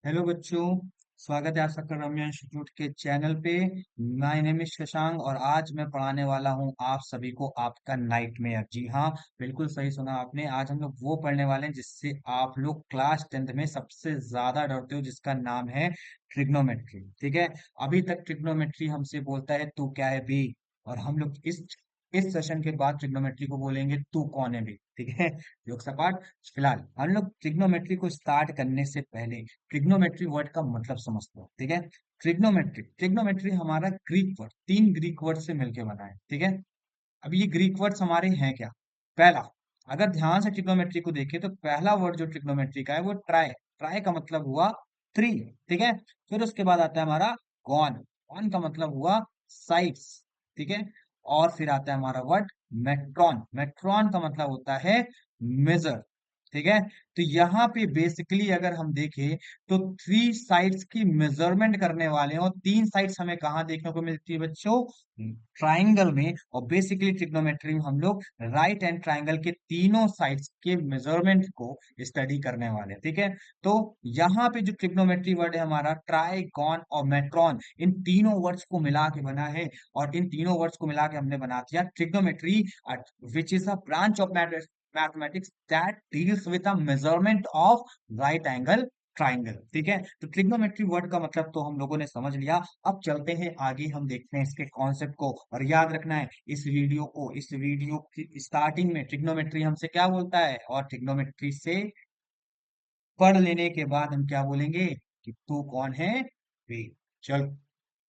Hello बच्चों। स्वागत है आप सबका रम्या इंस्टीट्यूट के चैनल पे। माय नेम इज शशांक और आज मैं पढ़ाने वाला हूँ आप सभी को आपका नाइटमेयर। जी हाँ, बिल्कुल सही सुना आपने। आज हम लोग वो पढ़ने वाले हैं जिससे आप लोग क्लास 10th में सबसे ज्यादा डरते हो, जिसका नाम है ट्रिग्नोमेट्री। ठीक है। अभी तक ट्रिग्नोमेट्री हमसे बोलता है तू क्या है बी, और हम लोग इस सेशन के बाद ट्रिग्नोमेट्री को बोलेंगे तू कौन है बी। ठीक है। जोक सपाट। फिलहाल हम लोग ट्रिग्नोमेट्री को स्टार्ट करने से पहले ट्रिग्नोमेट्री वर्ड का मतलब समझते हो। ठीक है। ट्रिग्नोमेट्री ट्रिग्नोमेट्री हमारा ग्रीक वर्ड, 3 ग्रीक वर्ड से मिलकर बना है। ठीक है। अब ये ग्रीक वर्ड्स हमारे हैं क्या? पहला, अगर ध्यान से ट्रिग्नोमेट्री को देखें तो पहला वर्ड जो ट्रिग्नोमेट्री का है वो ट्राई। ट्राई का मतलब हुआ 3। ठीक है। फिर उसके बाद आता है हमारा गॉन। गॉन का मतलब हुआ साइड्स। ठीक है। और फिर आता है हमारा वर्ड मेट्रॉन। मेट्रॉन का मतलब होता है मेजर। ठीक है। तो यहाँ पे बेसिकली अगर हम देखें तो 3 साइड्स की मेजरमेंट करने वाले हैं, और 3 साइड्स हमें कहाँ देखने को मिलती है बच्चों? ट्राइंगल में। और बेसिकली ट्रिग्नोमेट्री में हम लोग राइट एंड ट्राइंगल के तीनों साइड्स के मेजरमेंट को स्टडी करने वाले हैं। ठीक है। तो यहाँ पे जो ट्रिग्नोमेट्री वर्ड है हमारा ट्राइगॉन और मेट्रॉन, इन तीनों वर्ड्स को मिला के बना है। और इन तीनों वर्ड्स को मिला के हमने बना दिया trigonometry, which is a branch of mathematics that deals with a measurement of right angle triangle. ठीक है। तो ट्रिग्नोमेट्री वर्ड का मतलब तो हम लोगों ने समझ लिया। अब चलते हैं आगे, हम देखते हैं इसके कॉन्सेप्ट को। और याद रखना है इस वीडियो की स्टार्टिंग में ट्रिग्नोमेट्री हमसे क्या बोलता है, और ट्रिग्नोमेट्री से पढ़ लेने के बाद हम क्या बोलेंगे कि तू कौन है वे। चल,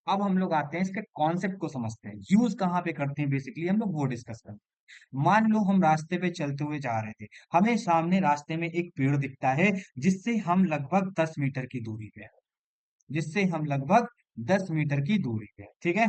अब हम लोग आते हैं इसके कॉन्सेप्ट को समझते हैं, यूज कहाँ पे करते हैं बेसिकली हम लोग वो डिस्कस करते हैं। मान लो हम रास्ते पे चलते हुए जा रहे थे, हमें सामने रास्ते में एक पेड़ दिखता है जिससे हम लगभग 10 मीटर की दूरी पे हैं। जिससे हम लगभग 10 मीटर की दूरी पे हैं। ठीक है।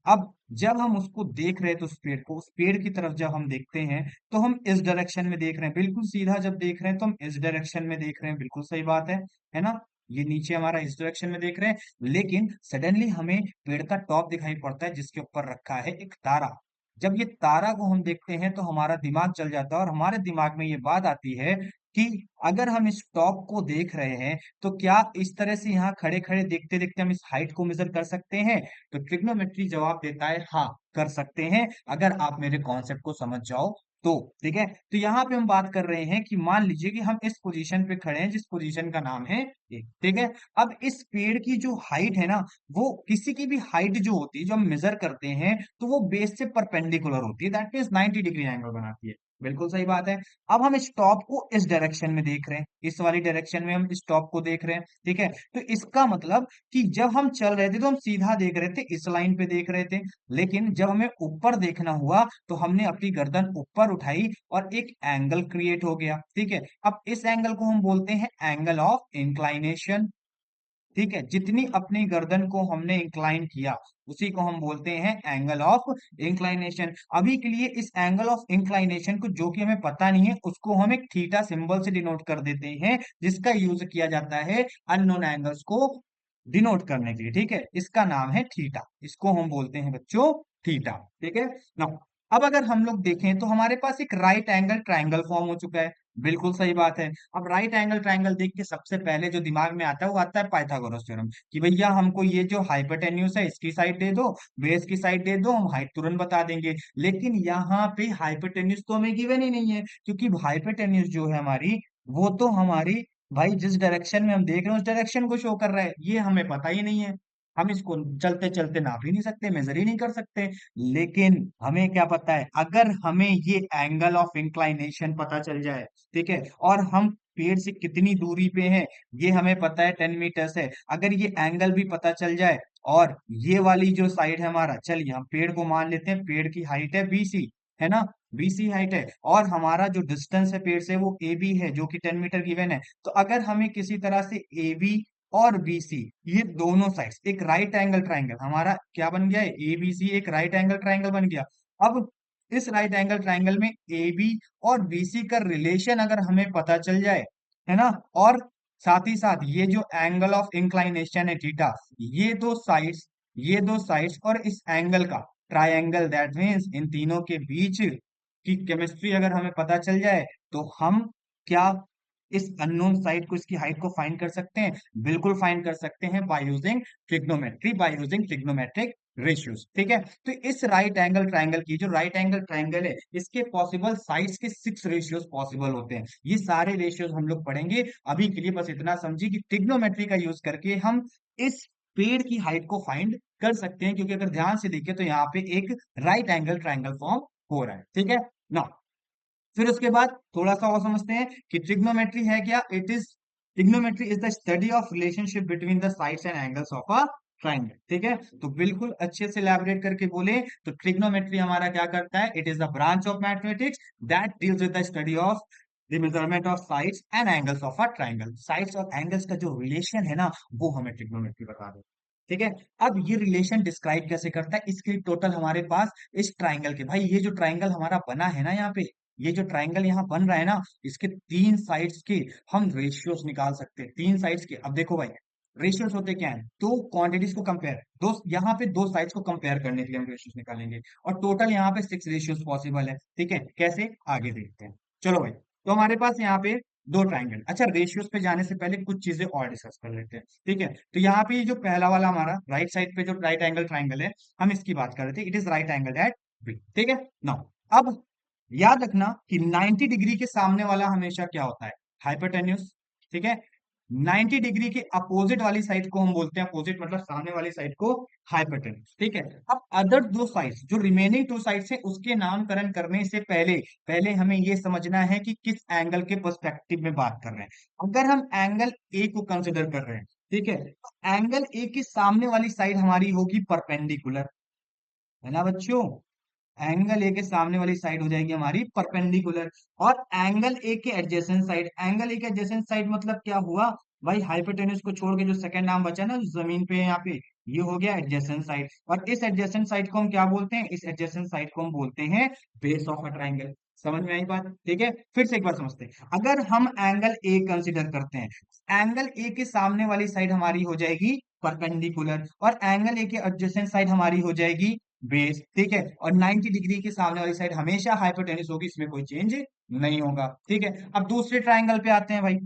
अब जब हम उसको देख रहे थे, उस पेड़ को, उस पेड़ की तरफ जब हम देखते हैं तो हम इस डायरेक्शन में देख रहे हैं, बिल्कुल सीधा जब देख रहे हैं तो हम इस डायरेक्शन में देख रहे हैं, बिल्कुल सही बात है ना? ये नीचे हमारा इस डायरेक्शन में देख रहे हैं, लेकिन सडनली हमें पेड़ का टॉप दिखाई पड़ता है जिसके ऊपर रखा है एक तारा। जब ये तारा को हम देखते हैं तो हमारा दिमाग चल जाता है, और हमारे दिमाग में ये बात आती है कि अगर हम इस टॉप को देख रहे हैं तो क्या इस तरह से यहाँ खड़े खड़े देखते देखते हम इस हाइट को मेजर कर सकते हैं? तो ट्रिग्नोमेट्री जवाब देता है हाँ, कर सकते हैं, अगर आप मेरे कॉन्सेप्ट को समझ जाओ तो। ठीक है। तो यहाँ पे हम बात कर रहे हैं कि मान लीजिए कि हम इस पोजीशन पे खड़े हैं, जिस पोजीशन का नाम है ए। ठीक है। अब इस पेड़ की जो हाइट है ना, वो किसी की भी हाइट जो होती है, जो हम मेजर करते हैं, तो वो बेस से परपेंडिकुलर होती है, दैट मीन्स 90 डिग्री एंगल बनाती है। बिल्कुल सही बात है। अब हम इस टॉप को इस डायरेक्शन में देख रहे हैं, इस वाली डायरेक्शन में हम इस टॉप को देख रहे हैं। ठीक है। तो इसका मतलब कि जब हम चल रहे थे तो हम सीधा देख रहे थे, इस लाइन पे देख रहे थे, लेकिन जब हमें ऊपर देखना हुआ तो हमने अपनी गर्दन ऊपर उठाई और एक एंगल क्रिएट हो गया। ठीक है। अब इस एंगल को हम बोलते हैं एंगल ऑफ इंक्लाइनेशन। ठीक है। जितनी अपनी गर्दन को हमने इंक्लाइन किया उसी को हम बोलते हैं एंगल ऑफ इंक्लाइनेशन। अभी के लिए इस एंगल ऑफ इंक्लाइनेशन को, जो कि हमें पता नहीं है, उसको हम एक थीटा सिंबल से डिनोट कर देते हैं, जिसका यूज किया जाता है अननोन एंगल्स को डिनोट करने के लिए। ठीक है। इसका नाम है थीटा, इसको हम बोलते हैं बच्चों थीटा। ठीक है। नाउ अब अगर हम लोग देखें तो हमारे पास एक राइट एंगल ट्राइंगल फॉर्म हो चुका है। बिल्कुल सही बात है। अब राइट एंगल ट्राइंगल देख के सबसे पहले जो दिमाग में आता है वो आता है पाइथागोरस थ्योरम, कि भैया हमको ये जो हाइपोटेन्यूस है इसकी साइड दे दो, बेस की साइड दे दो, हम हाइट तुरंत बता देंगे। लेकिन यहाँ पे हाइपोटेन्यूस तो हमें गिवन ही नहीं है, क्योंकि हाइपोटेन्यूस जो है हमारी, वो तो हमारी, भाई जिस डायरेक्शन में हम देख रहे हैं उस डायरेक्शन को शो कर रहा है, ये हमें पता ही नहीं है। हम इसको चलते चलते नाप ही नहीं सकते, मेजर ही नहीं कर सकते। लेकिन हमें क्या पता है, अगर हमें ये एंगल ऑफ इंक्लाइनेशन पता चल जाए, ठीक है, और हम पेड़ से कितनी दूरी पे हैं ये हमें पता है 10 मीटर्स है, अगर ये एंगल भी पता चल जाए, और ये वाली जो साइड है हमारा, चलिए हम पेड़ को मान लेते हैं, पेड़ की हाइट है बीसी, है ना? बीसी हाइट है, और हमारा जो डिस्टेंस है पेड़ से वो ए बी है, जो कि 10 मीटर गिवन है। तो अगर हमें किसी तरह से ए बी और बीसी, ये दोनों साइड्स, एक राइट एंगल ट्राइंगल हमारा क्या बन गया है, एबीसी एक राइट एंगल ट्राइंगल बन गया। अब इस राइट एंगल ट्राइंगल में ए बी और बीसी का रिलेशन अगर हमें पता चल जाए, है ना, और साथ ही साथ ये जो एंगल ऑफ इंक्लाइनेशन है थीटा, ये दो साइड्स और इस एंगल का ट्राइंगल, दैट मीन्स इन तीनों के बीच की केमिस्ट्री अगर हमें पता चल जाए, तो हम क्या इस अननोन साइड को, इसकी हाइट को फाइंड कर सकते हैं? बिल्कुल फाइंड कर सकते हैं, by using trigonometry, by using trigonometric ratios. ठीक है, तो इस राइट एंगल ट्राइंगल की, जो राइट एंगल ट्राइंगल है, इसके पॉसिबल साइड्स के 6 रेशियोज पॉसिबल होते हैं। ये सारे रेशियोज हम लोग पढ़ेंगे। अभी के लिए बस इतना समझिए कि ट्रिग्नोमेट्री का यूज करके हम इस पेड़ की हाइट को फाइंड कर सकते हैं, क्योंकि अगर ध्यान से देखें तो यहाँ पे एक राइट एंगल ट्राइंगल फॉर्म हो रहा है। ठीक है ना। फिर उसके बाद थोड़ा सा और समझते हैं कि ट्रिग्नोमेट्री है क्या। It is, trigonometry is the study of relationship between the sides and angles of a triangle. ठीक है, तो बिल्कुल अच्छे से elaborate करके बोले तो ट्रिग्नोमेट्री हमारा क्या करता है? It is the branch of mathematics that deals with the study of the measurement of sides and angles of a triangle. Sides और एंगल्स का जो रिलेशन है ना, वो हमें ट्रिग्नोमेट्री बता दे। ठीक है, अब ये रिलेशन डिस्क्राइब कैसे करता है? इसके लिए टोटल हमारे पास इस ट्राइंगल के, भाई ये जो ट्राइंगल हमारा बना है ना यहाँ पे, ये जो ट्राइंगल यहाँ बन रहा है ना, इसके 3 साइड्स के हम रेशियोज निकाल सकते हैं। 3 साइड्स के, अब देखो भाई, रेशियोज होते क्या है? दो क्वांटिटीज को कंपेयर, दो यहाँ पे दो साइड्स को कंपेयर करने के लिए हम रेशियोज निकालेंगे, और टोटल यहाँ पे 6 रेशियोज पॉसिबल है। ठीक है, कैसे? आगे देखते हैं। चलो भाई, तो हमारे पास यहाँ पे दो ट्राइंगल। अच्छा, रेशियोज पे जाने से पहले कुछ चीजें और डिस्कस कर लेते हैं। ठीक है, तो यहाँ पे ये जो पहला वाला हमारा राइट साइड पे जो राइट एंगल ट्राइंगल है, हम इसकी बात कर रहे थे। It is right angle at B. ठीक है नाउ, अब याद रखना कि 90 डिग्री के सामने वाला हमेशा क्या होता है? हाइपोटेन्यूस। ठीक है, 90 डिग्री के अपोजिट वाली साइड को हम बोलते हैं, अपोजिट मतलब सामने वाली साइड को, हाइपोटेन्यूस। ठीक है, अब अदर दो साइड्स, जो रिमेनिंग 2 साइड्स है, उसके नामकरण करने से पहले पहले हमें यह समझना है कि किस एंगल के पर्सपेक्टिव में बात कर रहे हैं। अगर हम एंगल ए को कंसिडर कर रहे हैं, ठीक है, तो एंगल ए के सामने वाली साइड हमारी होगी परपेंडिकुलर, है ना बच्चों? एंगल ए के सामने वाली साइड हो जाएगी हमारी परपेंडिकुलर, और एंगल ए के एडजेसेंट साइड, एंगल ए के एडजेसेंट साइड मतलब क्या हुआ भाई? हाइपोटेन्यूज को छोड़ के जो सेकंड नाम बचा ना, जो जमीन पे है यहाँ पे, ये हो गया एडजेसेंट साइड। और इस एडजेसेंट साइड को हम क्या बोलते हैं? इस एडजेसेंट साइड को हम बोलते हैं बेस ऑफ अ ट्राइंगल। समझ में आई बात? ठीक है, फिर से एक बार समझते हैं। अगर हम एंगल ए कंसिडर करते हैं, एंगल ए के सामने वाली साइड हमारी हो जाएगी परपेंडिकुलर, और एंगल ए के एडजेसेंट साइड हमारी हो जाएगी बेस। ठीक है, और 90 डिग्री के सामने वाली साइड हमेशा हाइपोटेन्यूस होगी, इसमें कोई चेंज नहीं होगा। ठीक है, अब दूसरे ट्रायंगल पे आते हैं भाई।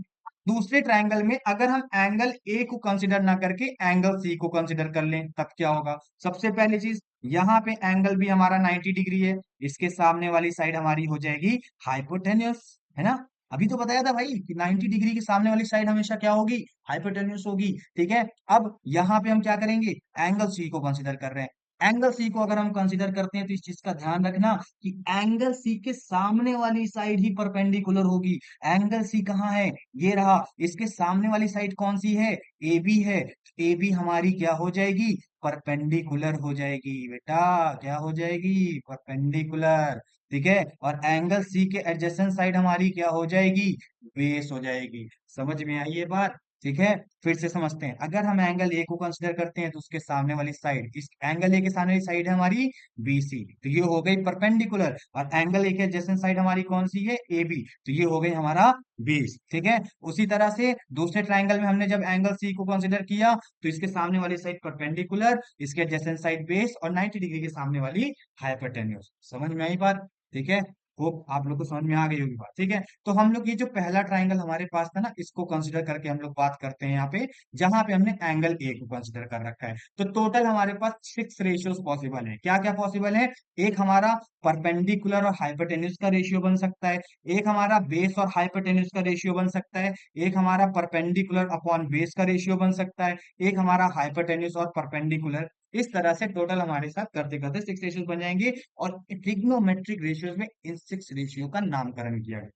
दूसरे ट्रायंगल में अगर हम एंगल ए को कंसिडर ना करके एंगल सी को कंसिडर कर लें, तब क्या होगा? सबसे पहली चीज, यहाँ पे एंगल भी हमारा 90 डिग्री है, इसके सामने वाली साइड हमारी हो जाएगी हाइपोटेन्यूस, है ना? अभी तो बताया था भाई कि 90 डिग्री के सामने वाली साइड हमेशा क्या होगी? हाइपोटेन्यूस होगी। ठीक है, अब यहाँ पे हम क्या करेंगे? एंगल सी को कंसिडर कर रहे हैं। एंगल सी को अगर हम कंसीडर करते हैं, तो इस चीज का ध्यान रखना कि एंगल सी के सामने वाली साइड ही परपेंडिकुलर होगी। एंगल सी कहाँ है? ये रहा। इसके सामने वाली साइड कौन सी है? ए बी है। ए बी हमारी क्या हो जाएगी? परपेंडिकुलर हो जाएगी बेटा। क्या हो जाएगी? परपेंडिकुलर। ठीक है, और एंगल सी के एडजेसेंट साइड हमारी क्या हो जाएगी? बेस हो जाएगी। समझ में आई ये बात? ठीक है, फिर से समझते हैं। अगर हम एंगल ए को कंसिडर करते हैं, तो उसके सामने वाली साइड, इस एंगल ए के सामने वाली साइड है हमारी बीसी, तो ये हो गई परपेंडिकुलर। और एंगल ए के एडजेसेंट साइड हमारी कौन सी है? ए बी, तो ये हो गई हमारा बेस। ठीक है, उसी तरह से दूसरे ट्राइंगल में हमने जब एंगल सी को कंसिडर किया, तो इसके सामने वाली साइड परपेंडिकुलर, इसके एडजेसेंट साइड बेस, और 90 डिग्री के सामने वाली हाइपोटेन्यूस। समझ में आई बात? ठीक है, होप आप लोग को समझ में आ गई होगी बात। ठीक है, तो हम लोग ये जो पहला ट्राइंगल हमारे पास था ना, इसको कंसिडर करके हम लोग बात करते हैं यहाँ पे, जहां पे हमने एंगल ए को कंसिडर कर रखा है। तो टोटल हमारे पास 6 रेशियोज पॉसिबल है। क्या क्या पॉसिबल है? एक हमारा परपेंडिकुलर और हाइपोटेन्यूज का रेशियो बन सकता है, एक हमारा बेस और हाइपोटेन्यूज का रेशियो बन सकता है, एक हमारा परपेंडिकुलर अपॉन बेस का रेशियो बन सकता है, एक हमारा हाइपोटेन्यूज और परपेंडिकुलर। इस तरह से टोटल हमारे साथ करते करते 6 रेशियोज बन जाएंगे, और ट्रिग्नोमेट्रिक रेशियोज में इन 6 रेशियो का नामकरण किया गया।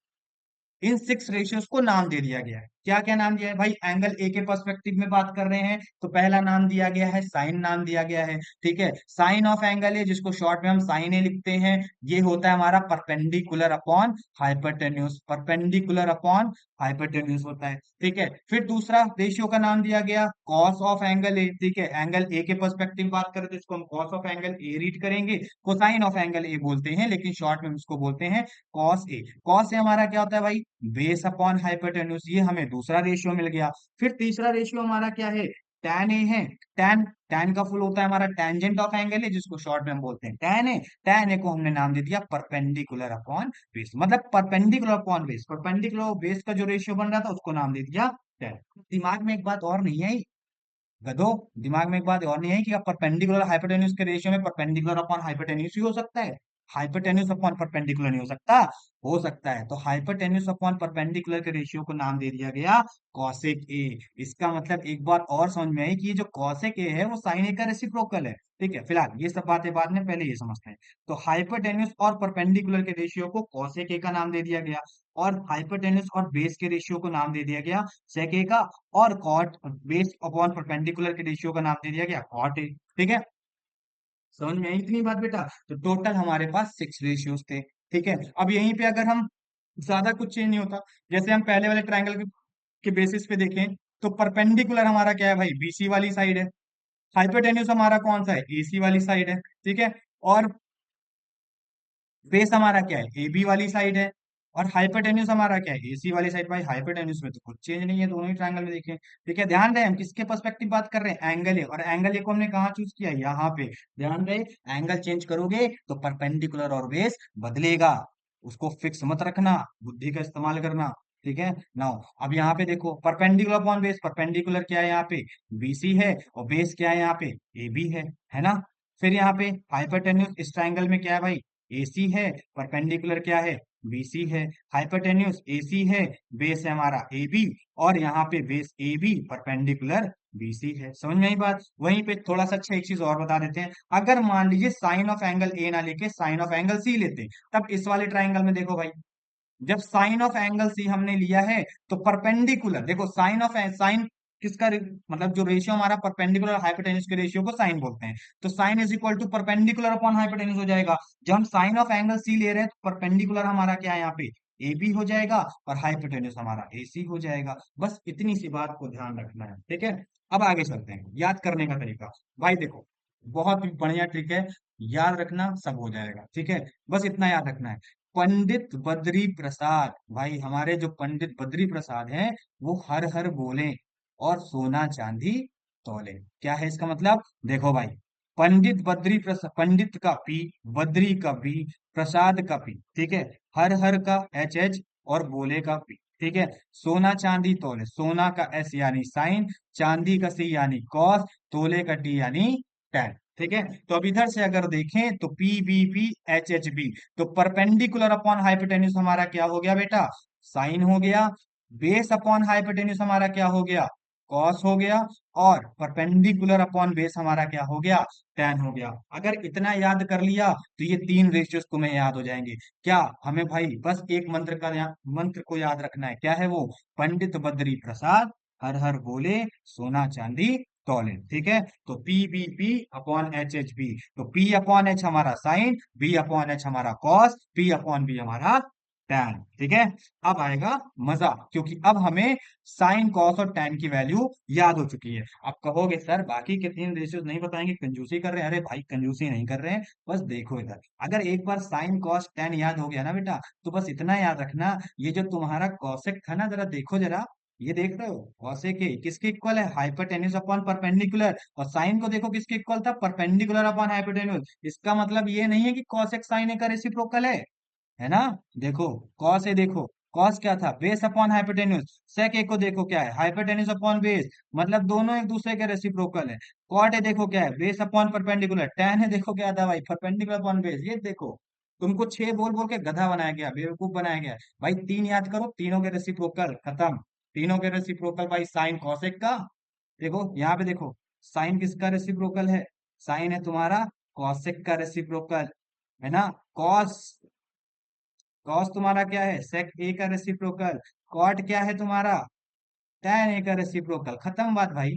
इन 6 रेशियोज को नाम दे दिया गया है। क्या क्या नाम दिया है भाई? एंगल ए के पर्सपेक्टिव में बात कर रहे हैं, तो पहला नाम दिया गया है साइन, नाम दिया गया है। ठीक है, साइन ऑफ एंगल ए, जिसको शॉर्ट में हम साइन ए लिखते हैं, ये होता है हमारा perpendicular upon hypotenuse, perpendicular upon hypotenuse होता है। ठीक है, फिर दूसरा रेशियो का नाम दिया गया कॉस ऑफ एंगल ए। ठीक है, एंगल ए के पर्सपेक्टिव बात करें तो इसको हम cos of angle A read करेंगे, कोसाइन ऑफ एंगल ए बोलते हैं, लेकिन शॉर्ट में हम इसको बोलते हैं कॉस ए। कॉस ए हमारा क्या होता है भाई? बेस अपॉन हाइपोटेन्यूज, ये हमें दूसरा रेशियो मिल गया। फिर तीसरा रेशियो हमारा क्या है? tan ए है। tan tan का फुल होता है हमारा टेंजेंट ऑफ एंगल है, जिसको शॉर्ट में हम बोलते हैं tan ए। tan ए को हमने नाम दे दिया परपेंडिकुलर अपॉन बेस, मतलब perpendicular upon base, perpendicular base का जो रेशियो बन रहा था उसको नाम दे दिया tan। दिमाग में एक बात और नहीं है गधो, दिमाग में एक बात और नहीं है कि अब परपेंडिकुलर हाइपोटेन्यूज के रेशियो में परपेंडिकुलर अपॉन हाइपोटेन्यूज ही हो सकता है, हाइपोटेन्यूज अपॉन परपेंडिकुलर नहीं हो सकता। हो सकता है, तो हाइपोटेन्यूज अपॉन परपेंडिकुलर के रेशियो को नाम दे दिया गया कॉसेक ए। इसका मतलब एक बात और समझ में आई कि ये जो कॉसेक ए है वो साइन ए का रेसिप्रोकल है। ठीक है, फिलहाल ये सब बातें बाद में, पहले ये समझते हैं। तो हाइपोटेन्यूज और परपेंडिकुलर के रेशियो को कॉसेक ए का नाम दे दिया गया, और हाइपोटेन्यूज और बेस के रेशियो को नाम दे दिया गया सेक ए का, और कॉट बेस अपॉन परपेंडिकुलर के रेशियो का नाम दे दिया गया कॉट ए। ठीक है, समझ में आई इतनी बात बेटा? तो टोटल हमारे पास 6 रेशियोज थे। ठीक है, अब यहीं पे अगर हम, ज्यादा कुछ चेंज नहीं होता, जैसे हम पहले वाले ट्रायंगल के बेसिस पे देखें, तो परपेंडिकुलर हमारा क्या है भाई, बीसी वाली साइड है। हाइपोटेन्यूज हमारा कौन सा है, एसी वाली साइड है। ठीक है, और बेस हमारा क्या है, ए बी वाली साइड है। और हाइपोटेन्यूज हमारा क्या है, एसी वाली साइड। भाई हाइपोटेन्यूज में तो कुछ चेंज नहीं है, दोनों ही ट्रायंगल में देखें। ठीक है, ध्यान रहे हम किसके पर्सपेक्टिव बात कर रहे हैं, एंगल ए, और एंगल ए को हमने कहाँ चूज किया, यहाँ पे। ध्यान रहे, एंगल चेंज करोगे तो परपेंडिकुलर और बेस बदलेगा, उसको फिक्स मत रखना, बुद्धि का इस्तेमाल करना। ठीक है, नाउ अब यहाँ पे देखो, परपेंडिकुलर अपॉन बेस, परपेंडिकुलर क्या है यहाँ पे, बीसी है, और बेस क्या है यहाँ पे, ए बी है ना। फिर यहाँ पे हाइपोटेन्यूज इस ट्रायंगल में क्या है भाई, एसी है, परपेंडिकुलर क्या है, बीसी है। हाइपोटेन्यूज एसी है, बेस है हमारा ए बी, और यहाँ पे base A B, perpendicular BC है। समझ में आई बात? वहीं पे थोड़ा सा अच्छा एक चीज और बता देते हैं, अगर मान लीजिए साइन ऑफ एंगल ए ना लेके साइन ऑफ एंगल सी लेते, तब इस वाले ट्राइंगल में देखो भाई, जब साइन ऑफ एंगल सी हमने लिया है, तो परपेंडिकुलर देखो, साइन ऑफ साइन किसका मतलब जो रेशियो हमारा परपेंडिकुलर हाइपोटेन्यूज के रेशियो को साइन बोलते हैं, तो sine is equal to perpendicular upon hypotenuse हो जाएगा। जब हम साइन ऑफ एंगल सी ले रहे हैं तो परपेंडिकुलर हमारा क्या है यहाँ पे, ए बी हो जाएगा, और हाइपोटेन्यूज हमारा ए सी हो जाएगा। बस इतनी सी बात को ध्यान रखना है। ठीक है, अब आगे चलते हैं, याद करने का तरीका। भाई देखो, बहुत ही बढ़िया ट्रिक है, याद रखना सब हो जाएगा। ठीक है, बस इतना याद रखना है, पंडित बद्री प्रसाद, भाई हमारे जो पंडित बद्री प्रसाद हैं, वो हर हर बोले और सोना चांदी तौले। क्या है इसका मतलब, देखो भाई, पंडित बद्री प्रसाद, पंडित का पी, बद्री का बी, प्रसाद का पी। ठीक है, हर हर का एच एच, और बोले का पी। ठीक है, सोना चांदी तौले, सोना का एस यानी साइन, चांदी का सी यानी कॉस, तोले का टी यानी टैन। ठीक है, तो अब इधर से अगर देखें तो P B P H H B, तो परपेंडिकुलर अपॉन हाइपोटेन्यूज हमारा क्या हो गया बेटा, साइन हो गया। बेस अपॉन हाइपोटेन्यूज हमारा क्या हो गया, कॉस हो गया। और परपेंडिकुलर अपॉन बेस हमारा क्या हो गया, टैन हो गया। अगर इतना याद कर लिया तो ये 3 रेशियोज तुम्हें याद हो जाएंगे। क्या हमें भाई बस एक मंत्र का मंत्र को याद रखना है, क्या है वो, पंडित बद्री प्रसाद हर हर बोले सोना चांदी तौले। ठीक है, तो P B P upon H H B, तो पी अपॉन एच हमारा साइन, बी अपॉन एच हमारा कॉस, पी अपॉन बी हमारा टैन। ठीक है, अब आएगा मजा, क्योंकि अब हमें साइन कॉस और टैन की वैल्यू याद हो चुकी है। आप कहोगे सर बाकी के 3 रेशियोज नहीं बताएंगे, कंजूसी कर रहे हैं। अरे भाई कंजूसी नहीं कर रहे हैं, बस देखो इधर, अगर एक बार साइन कॉस टैन याद हो गया ना बेटा, तो बस इतना याद रखना, ये जो तुम्हारा कॉसेक था ना, जरा देखो जरा, ये देख रहे हो, कॉसेक ए किसके इक्वल है, हाइपोटेन्यूज अपॉन परपेंडिकुलर, और साइन को देखो किसके इक्वल था, परपेंडिकुलर अपॉन हाइपोटेन्यूज। इसका मतलब ये नहीं है कि कॉसेक साइन ए का रेसिप्रोकल है ना। देखो, कॉस ए देखो, कॉस क्या था, बेस अपॉन हाइपोटेन्यूज। सेक ए को देखो क्या है, हाइपोटेन्यूज अपॉन बेस, मतलब दोनों एक दूसरे के रेसिप्रोकल है। कॉट ए देखो क्या है, बेस अपॉन परपेंडिकुलर। टैन है देखो क्या था भाई, परपेंडिकुलर अपॉन बेस। ये देखो, तुमको 6 बोल बोल के गधा बनाया गया, बेवकूफ बनाया गया। भाई 3 याद करो, तीनों के रेसिप्रोकल खत्म। तीनों के रेसिप्रोकल भाई, साइन कॉसेक का, देखो यहाँ पे देखो, साइन किसका रेसिप्रोकल है, साइन है तुम्हारा कॉसेक का रेसिप्रोकल, है ना। कॉस, कॉस तुम्हारा क्या है, सेक ए का रेसिप्रोकल। कॉट क्या है तुम्हारा, टैन ए का रेसिप्रोकल। खत्म बात भाई,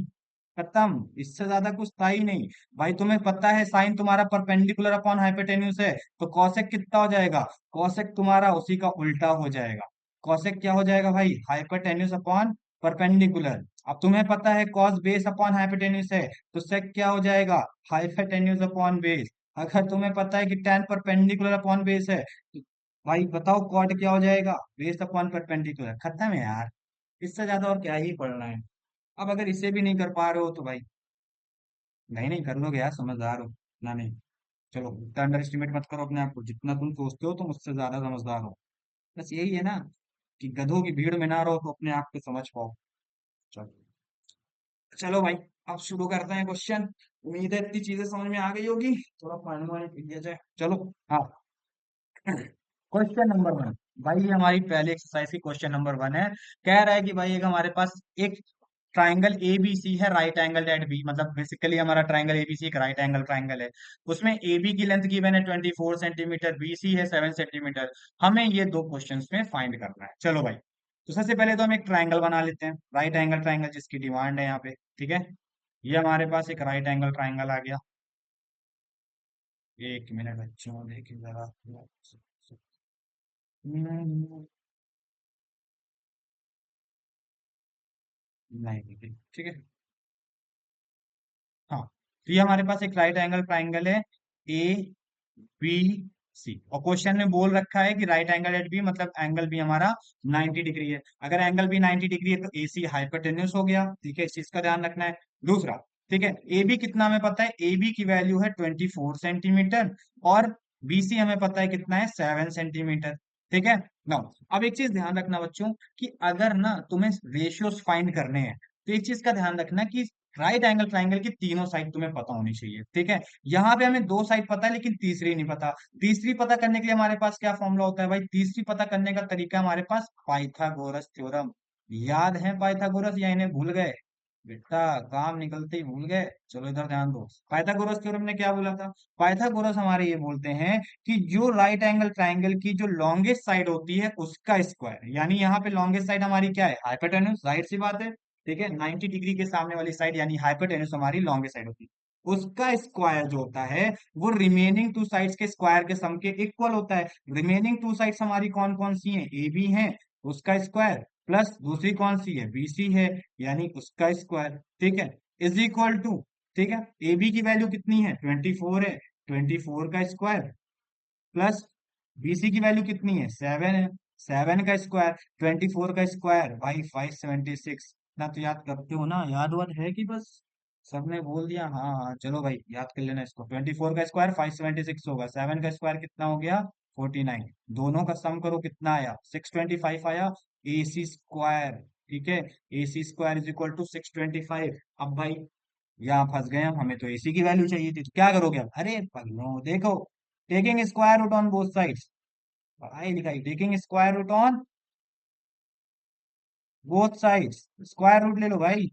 खत्म, इससे ज्यादा कुछ था ही नहीं। भाई तुम्हें पता है साइन तुम्हारा परपेंडिकुलर अपॉन हाइपोटेन्यूज है, तो कॉसेक कितना हो जाएगा, कॉसेक तुम्हारा उसी का उल्टा हो जाएगा। कॉसेक क्या हो जाएगा भाई, हाइपोटेन्यूज अपॉन परपेंडिकुलर। अब तुम्हें पता है कॉस बेस अपॉन हाइपोटेन्यूज है, तो सेक क्या हो जाएगा, हाइपोटेन्यूज अपॉन बेस। अगर तुम्हें पता है कि टैन परपेंडिकुलर अपॉन बेस है, तो भाई बताओ कॉट क्या हो जाएगा, बेस अपॉन परपेंडिकुलर। खत्म है यार, इससे ज्यादा और क्या ही पढ़ना है। अब अगर इसे भी नहीं कर पा रहे हो तो भाई, नहीं नहीं कर लोगे यार, समझदार हो ना? नहीं, चलो इतना अंडर एस्टिमेट मत करो अपने आप को, जितना तुम सोचते हो तुम उससे ज्यादा समझदार हो। बस यही है ना, कि गधों की भीड़ में ना रहो तो अपने आप को समझ पाओ। चलो, चलो भाई, अब शुरू करते हैं क्वेश्चन। उम्मीद है इतनी चीजें समझ में आ गई होगी। थोड़ा पानी वानी पी लिया जाए, चलो। हाँ, क्वेश्चन नंबर वन। भाई ये हमारी पहली एक्सरसाइज की क्वेश्चन नंबर वन है। कह रहा है कि भाई एक हमारे पास एक ट्राइंगल ए बी सी है, राइट एंगल एट बी, मतलब बेसिकली हमारा ट्राइंगल एबीसी एक राइट एंगल ट्राइंगल है। उसमें ए बी की लेंथ गिवन है 24 सेंटीमीटर, बी सी है 7 सेंटीमीटर। हमें ये दो क्वेश्चंस में फाइंड करना है। चलो भाई, तो सबसे पहले तो हम एक ट्राइंगल बना लेते हैं, राइट एंगल ट्राइंगल जिसकी डिमांड है यहाँ पे। ठीक है, ये हमारे पास एक राइट एंगल ट्राइंगल आ गया। एक मिनट बच्चों, देखिए जरा। नहीं नहीं नहीं, ठीक है। हाँ, तो ये हमारे पास एक राइट एंगल ट्राइंगल है, ए बी सी, और क्वेश्चन में बोल रखा है कि राइट एंगल एट बी, मतलब एंगल बी हमारा 90 डिग्री है। अगर एंगल बी 90 डिग्री है तो ए सी हाइपोटेन्यूस हो गया। ठीक है, इस चीज का ध्यान रखना है। दूसरा, ठीक है, ए बी कितना हमें पता है, ए बी की वैल्यू है 24 सेंटीमीटर, और बी सी हमें पता है कितना है, 7 सेंटीमीटर। ठीक है ना? अब एक चीज ध्यान रखना बच्चों, कि अगर ना तुम्हें रेशियोज फाइंड करने हैं, तो एक चीज का ध्यान रखना कि राइट एंगल ट्राइंगल की तीनों साइड तुम्हें पता होनी चाहिए। ठीक है, यहाँ पे हमें दो साइड पता है लेकिन तीसरी नहीं पता। तीसरी पता करने के लिए हमारे पास क्या फॉर्मूला होता है भाई? तीसरी पता करने का तरीका हमारे पास पाइथागोरस थ्योरम। याद है पाइथागोरस, या इन्हें भूल गए? बेटा, काम निकलते ही भूल गए। चलो इधर ध्यान दो। पाइथागोरस थ्योरम ने क्या बोला था? पाइथागोरस हमारे ये बोलते हैं कि जो राइट एंगल ट्राइंगल की जो लॉन्गेस्ट साइड होती है उसका स्क्वायर, यानी यहाँ पे लॉन्गेस्ट साइड हमारी क्या है, हाइपोटेन्यूस, जाहिर सी बात है। ठीक है, 90 डिग्री के सामने वाली साइड यानी हाइपोटेन्यूस हमारी लॉन्गेस्ट साइड होती है, उसका स्क्वायर जो होता है वो रिमेनिंग टू साइड्स के स्क्वायर के सम के इक्वल होता है। रिमेनिंग टू साइड्स हमारी कौन कौन सी हैं? ए बी है, उसका स्क्वायर, प्लस दूसरी कौन सी है, बी सी है, यानी उसका स्क्वायर। ठीक है, इज इक्वल टू, ठीक है, ए बी की वैल्यू कितनी है, 24 है, 24 का स्क्वायर, प्लस बीसी की वैल्यू कितनी है, 7 है, 7 का स्क्वायर, 24 का स्क्वायर भाई 576। ना तो याद करते हो ना, याद वाद है कि बस सबने बोल दिया? हाँ हाँ, चलो भाई याद कर लेना इसको। 24 का स्क्वायर 576 होगा, 7 का स्क्वायर कितना हो गया, 49। दोनों का सम करो कितना आया, 625 आया। ए सी स्क्वायर, ठीक है, ए C square is equal to 625। अब भाई यहाँ फंस गए हम, हमें तो एसी की वैल्यू चाहिए थी, तो क्या करोगे अब? अरे पगलो देखो, taking square root on both sides, पढ़ाई लिखाई, taking square root on both sides, square root ले लो भाई।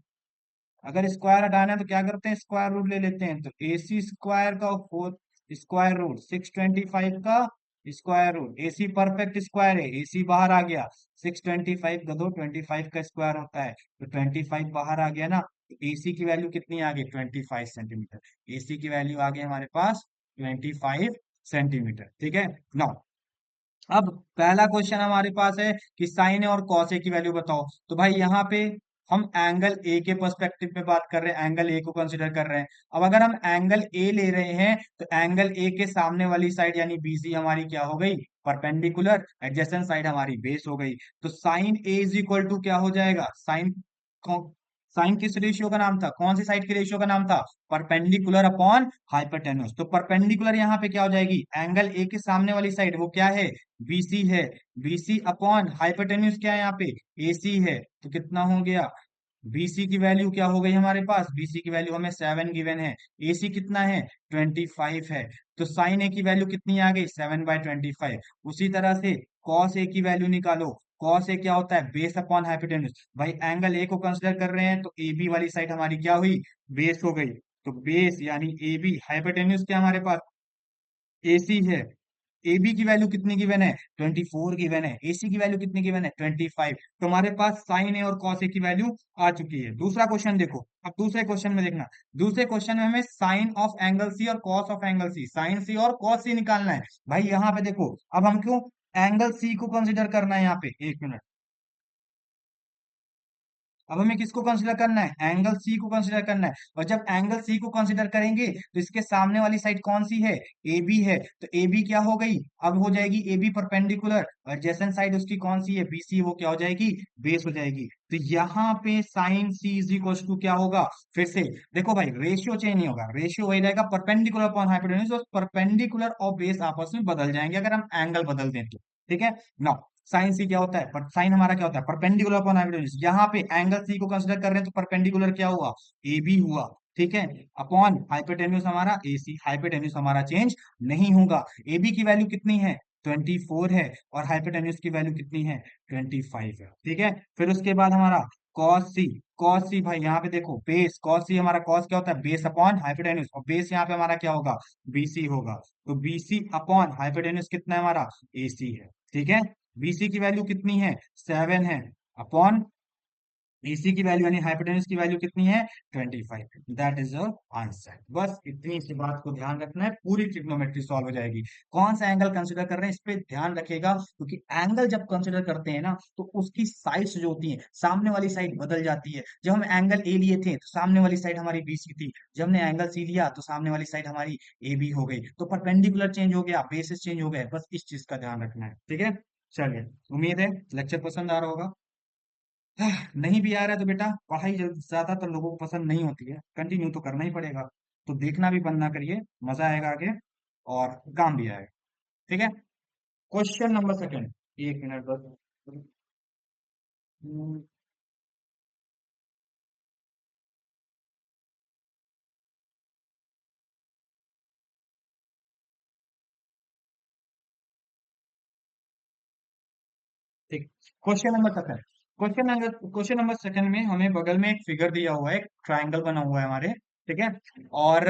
अगर स्क्वायर हटाना है तो क्या करते हैं, स्क्वायर रूट ले लेते हैं। तो ए सी स्क्वायर का फोर्थ स्क्वायर रूट, 625 का स्क्वायर रूट, ए सी परफेक्ट स्क्वायर है, ए सी बाहर आ गया। 625 गधो 25 का स्क्वायर होता है, तो 25 बाहर आ गया ना, तो ए सी की वैल्यू कितनी आ गई, 25 सेंटीमीटर। ए सी की वैल्यू आ गई हमारे पास 25 सेंटीमीटर। ठीक है ना? अब पहला क्वेश्चन हमारे पास है कि साइन और कॉस ए की वैल्यू बताओ। तो भाई यहाँ पे हम एंगल ए के पर्सपेक्टिव में बात कर रहे हैं, एंगल ए को कंसीडर कर रहे हैं। अब अगर हम एंगल ए ले रहे हैं तो एंगल ए के सामने वाली साइड यानी बीसी हमारी क्या हो गई, परपेंडिकुलर, एडजेसेंट साइड हमारी बेस हो गई। तो sine A is equal to क्या हो जाएगा, साइन, साइन किस रेशियो का नाम था, कौन सी साइड के रेशियो का नाम था, परपेंडिकुलर अपॉन हाइपोटेन्यूस। तो परपेंडिकुलर यहाँ पे क्या हो जाएगी, एंगल ए के सामने वाली साइड वो क्या है, बीसी है, बीसी अपॉन हाइपोटेन्यूस क्या है यहाँ पे, एसी है। तो कितना हो गया, बीसी की वैल्यू क्या हो गई हमारे पास, बीसी की वैल्यू हमें 7 गिवन है, एसी कितना है, 25 है। तो साइन ए की वैल्यू कितनी आ गई, 7/25। उसी तरह से कॉस ए की वैल्यू निकालो। कॉस ए क्या होता है, बेस अपॉन हाइपोटेन्यूस। भाई एंगल ए को कंसिडर कर रहे हैं तो ए बी वाली साइड हमारी क्या हुई, बेस हो गई। तो बेस यानी ए बी, हाइपोटेन्यूस क्या हमारे पास, एसी है। ए बी की वैल्यू कितनी गिवन है, 24 गिवन है। एसी की वैल्यू कितनी गिवन है, 25। तो हमारे पास साइन ए और कॉस ए की वैल्यू आ चुकी है। दूसरा क्वेश्चन देखो, अब दूसरे क्वेश्चन में देखना, दूसरे क्वेश्चन में हमें साइन ऑफ एंगल सी और cos of angle C, sine C और कॉस सी निकालना है। भाई यहाँ पे देखो, अब हम क्यों एंगल सी को कंसिडर करना है यहाँ पे, एक मिनट, अब हमें किसको कंसिडर करना है, एंगल सी को कंसिडर करना है। और जब एंगल सी को कंसिडर करेंगे तो इसके सामने वाली साइड कौन सी है, ए बी है। तो ए बी क्या हो गई, अब हो जाएगी ए बी परपेंडिकुलर, और एडजेसेंट साइड उसकी कौन सी है, बी सी, वो क्या हो जाएगी, बेस हो जाएगी। तो यहाँ पे sine C is equal to क्या होगा, फिर से देखो भाई, रेशियो चेंज नहीं होगा, रेशियो वही रहेगा, परपेंडिकुलर अपॉन हाइपोटेन्यूज, और परपेंडिकुलर और बेस आपस में बदल जाएंगे अगर हम एंगल बदल दें तो। ठीक है ना। साइन सी क्या होता है, पर साइन हमारा क्या होता है, परपेंडिकुलर अपॉन हाइपोटेन्यूज। यहाँ पे एंगल सी को कंसिडर कर रहे हैं तो परपेंडिकुलर क्या हुआ, ए बी हुआ। ठीक है, अपॉन हाइपोटेन्यूज हमारा ए सी, हाइपोटेन्यूज हमारा चेंज नहीं होगा। ए बी की वैल्यू कितनी है, 24 है, और हाइपोटेन्यूज की वैल्यू कितनी है, 25 है। ठीक है, फिर उसके बाद हमारा कॉस सी, कॉस सी भाई यहाँ पे देखो, बेस कॉस सी हमारा, कॉस क्या होता है, बेस अपॉन हाइपोटेन्यूज, और बेस यहाँ पे हमारा क्या होगा, बीसी होगा। तो बीसी अपॉन हाइपोटेन्यूज कितना है हमारा, एसी है। ठीक है, बीसी की वैल्यू कितनी है, 7 है, अपॉन एसी की वैल्यू यानी हाइपोटेन्यूज की वैल्यू कितनी है, 25। That is your answer. बस इतनी सी बात को ध्यान रखना है, पूरी ट्रिग्नोमेट्री सॉल्व हो जाएगी। कौन सा एंगल कंसिडर कर रहे हैं इस पे ध्यान रखिएगा, क्योंकि एंगल जब कंसिडर करते हैं ना तो उसकी साइड्स जो होती है, सामने वाली साइड बदल जाती है। जब हम एंगल ए लिए थे तो सामने वाली साइड हमारी बीसी थी, जब हमने एंगल सी लिया तो सामने वाली साइड हमारी ए बी हो गई। तो परपेंडिकुलर चेंज हो गया, बेसिस चेंज हो गए, बस इस चीज का ध्यान रखना है। ठीक है, चलिए, उम्मीद है लेक्चर पसंद आ रहा होगा। नहीं भी आ रहा है तो बेटा, पढ़ाई ज्यादातर लोगों को पसंद नहीं होती है, कंटिन्यू तो करना ही पड़ेगा। तो देखना भी बंद ना करिए, मजा आएगा आगे, और काम भी आएगा। ठीक है, क्वेश्चन नंबर सेकंड, एक मिनट बस। हम्म, ठीक, question number second, question number second में हमें बगल में एक फिगर दिया हुआ है, एक ट्राइंगल बना हुआ है हमारे। ठीक है, और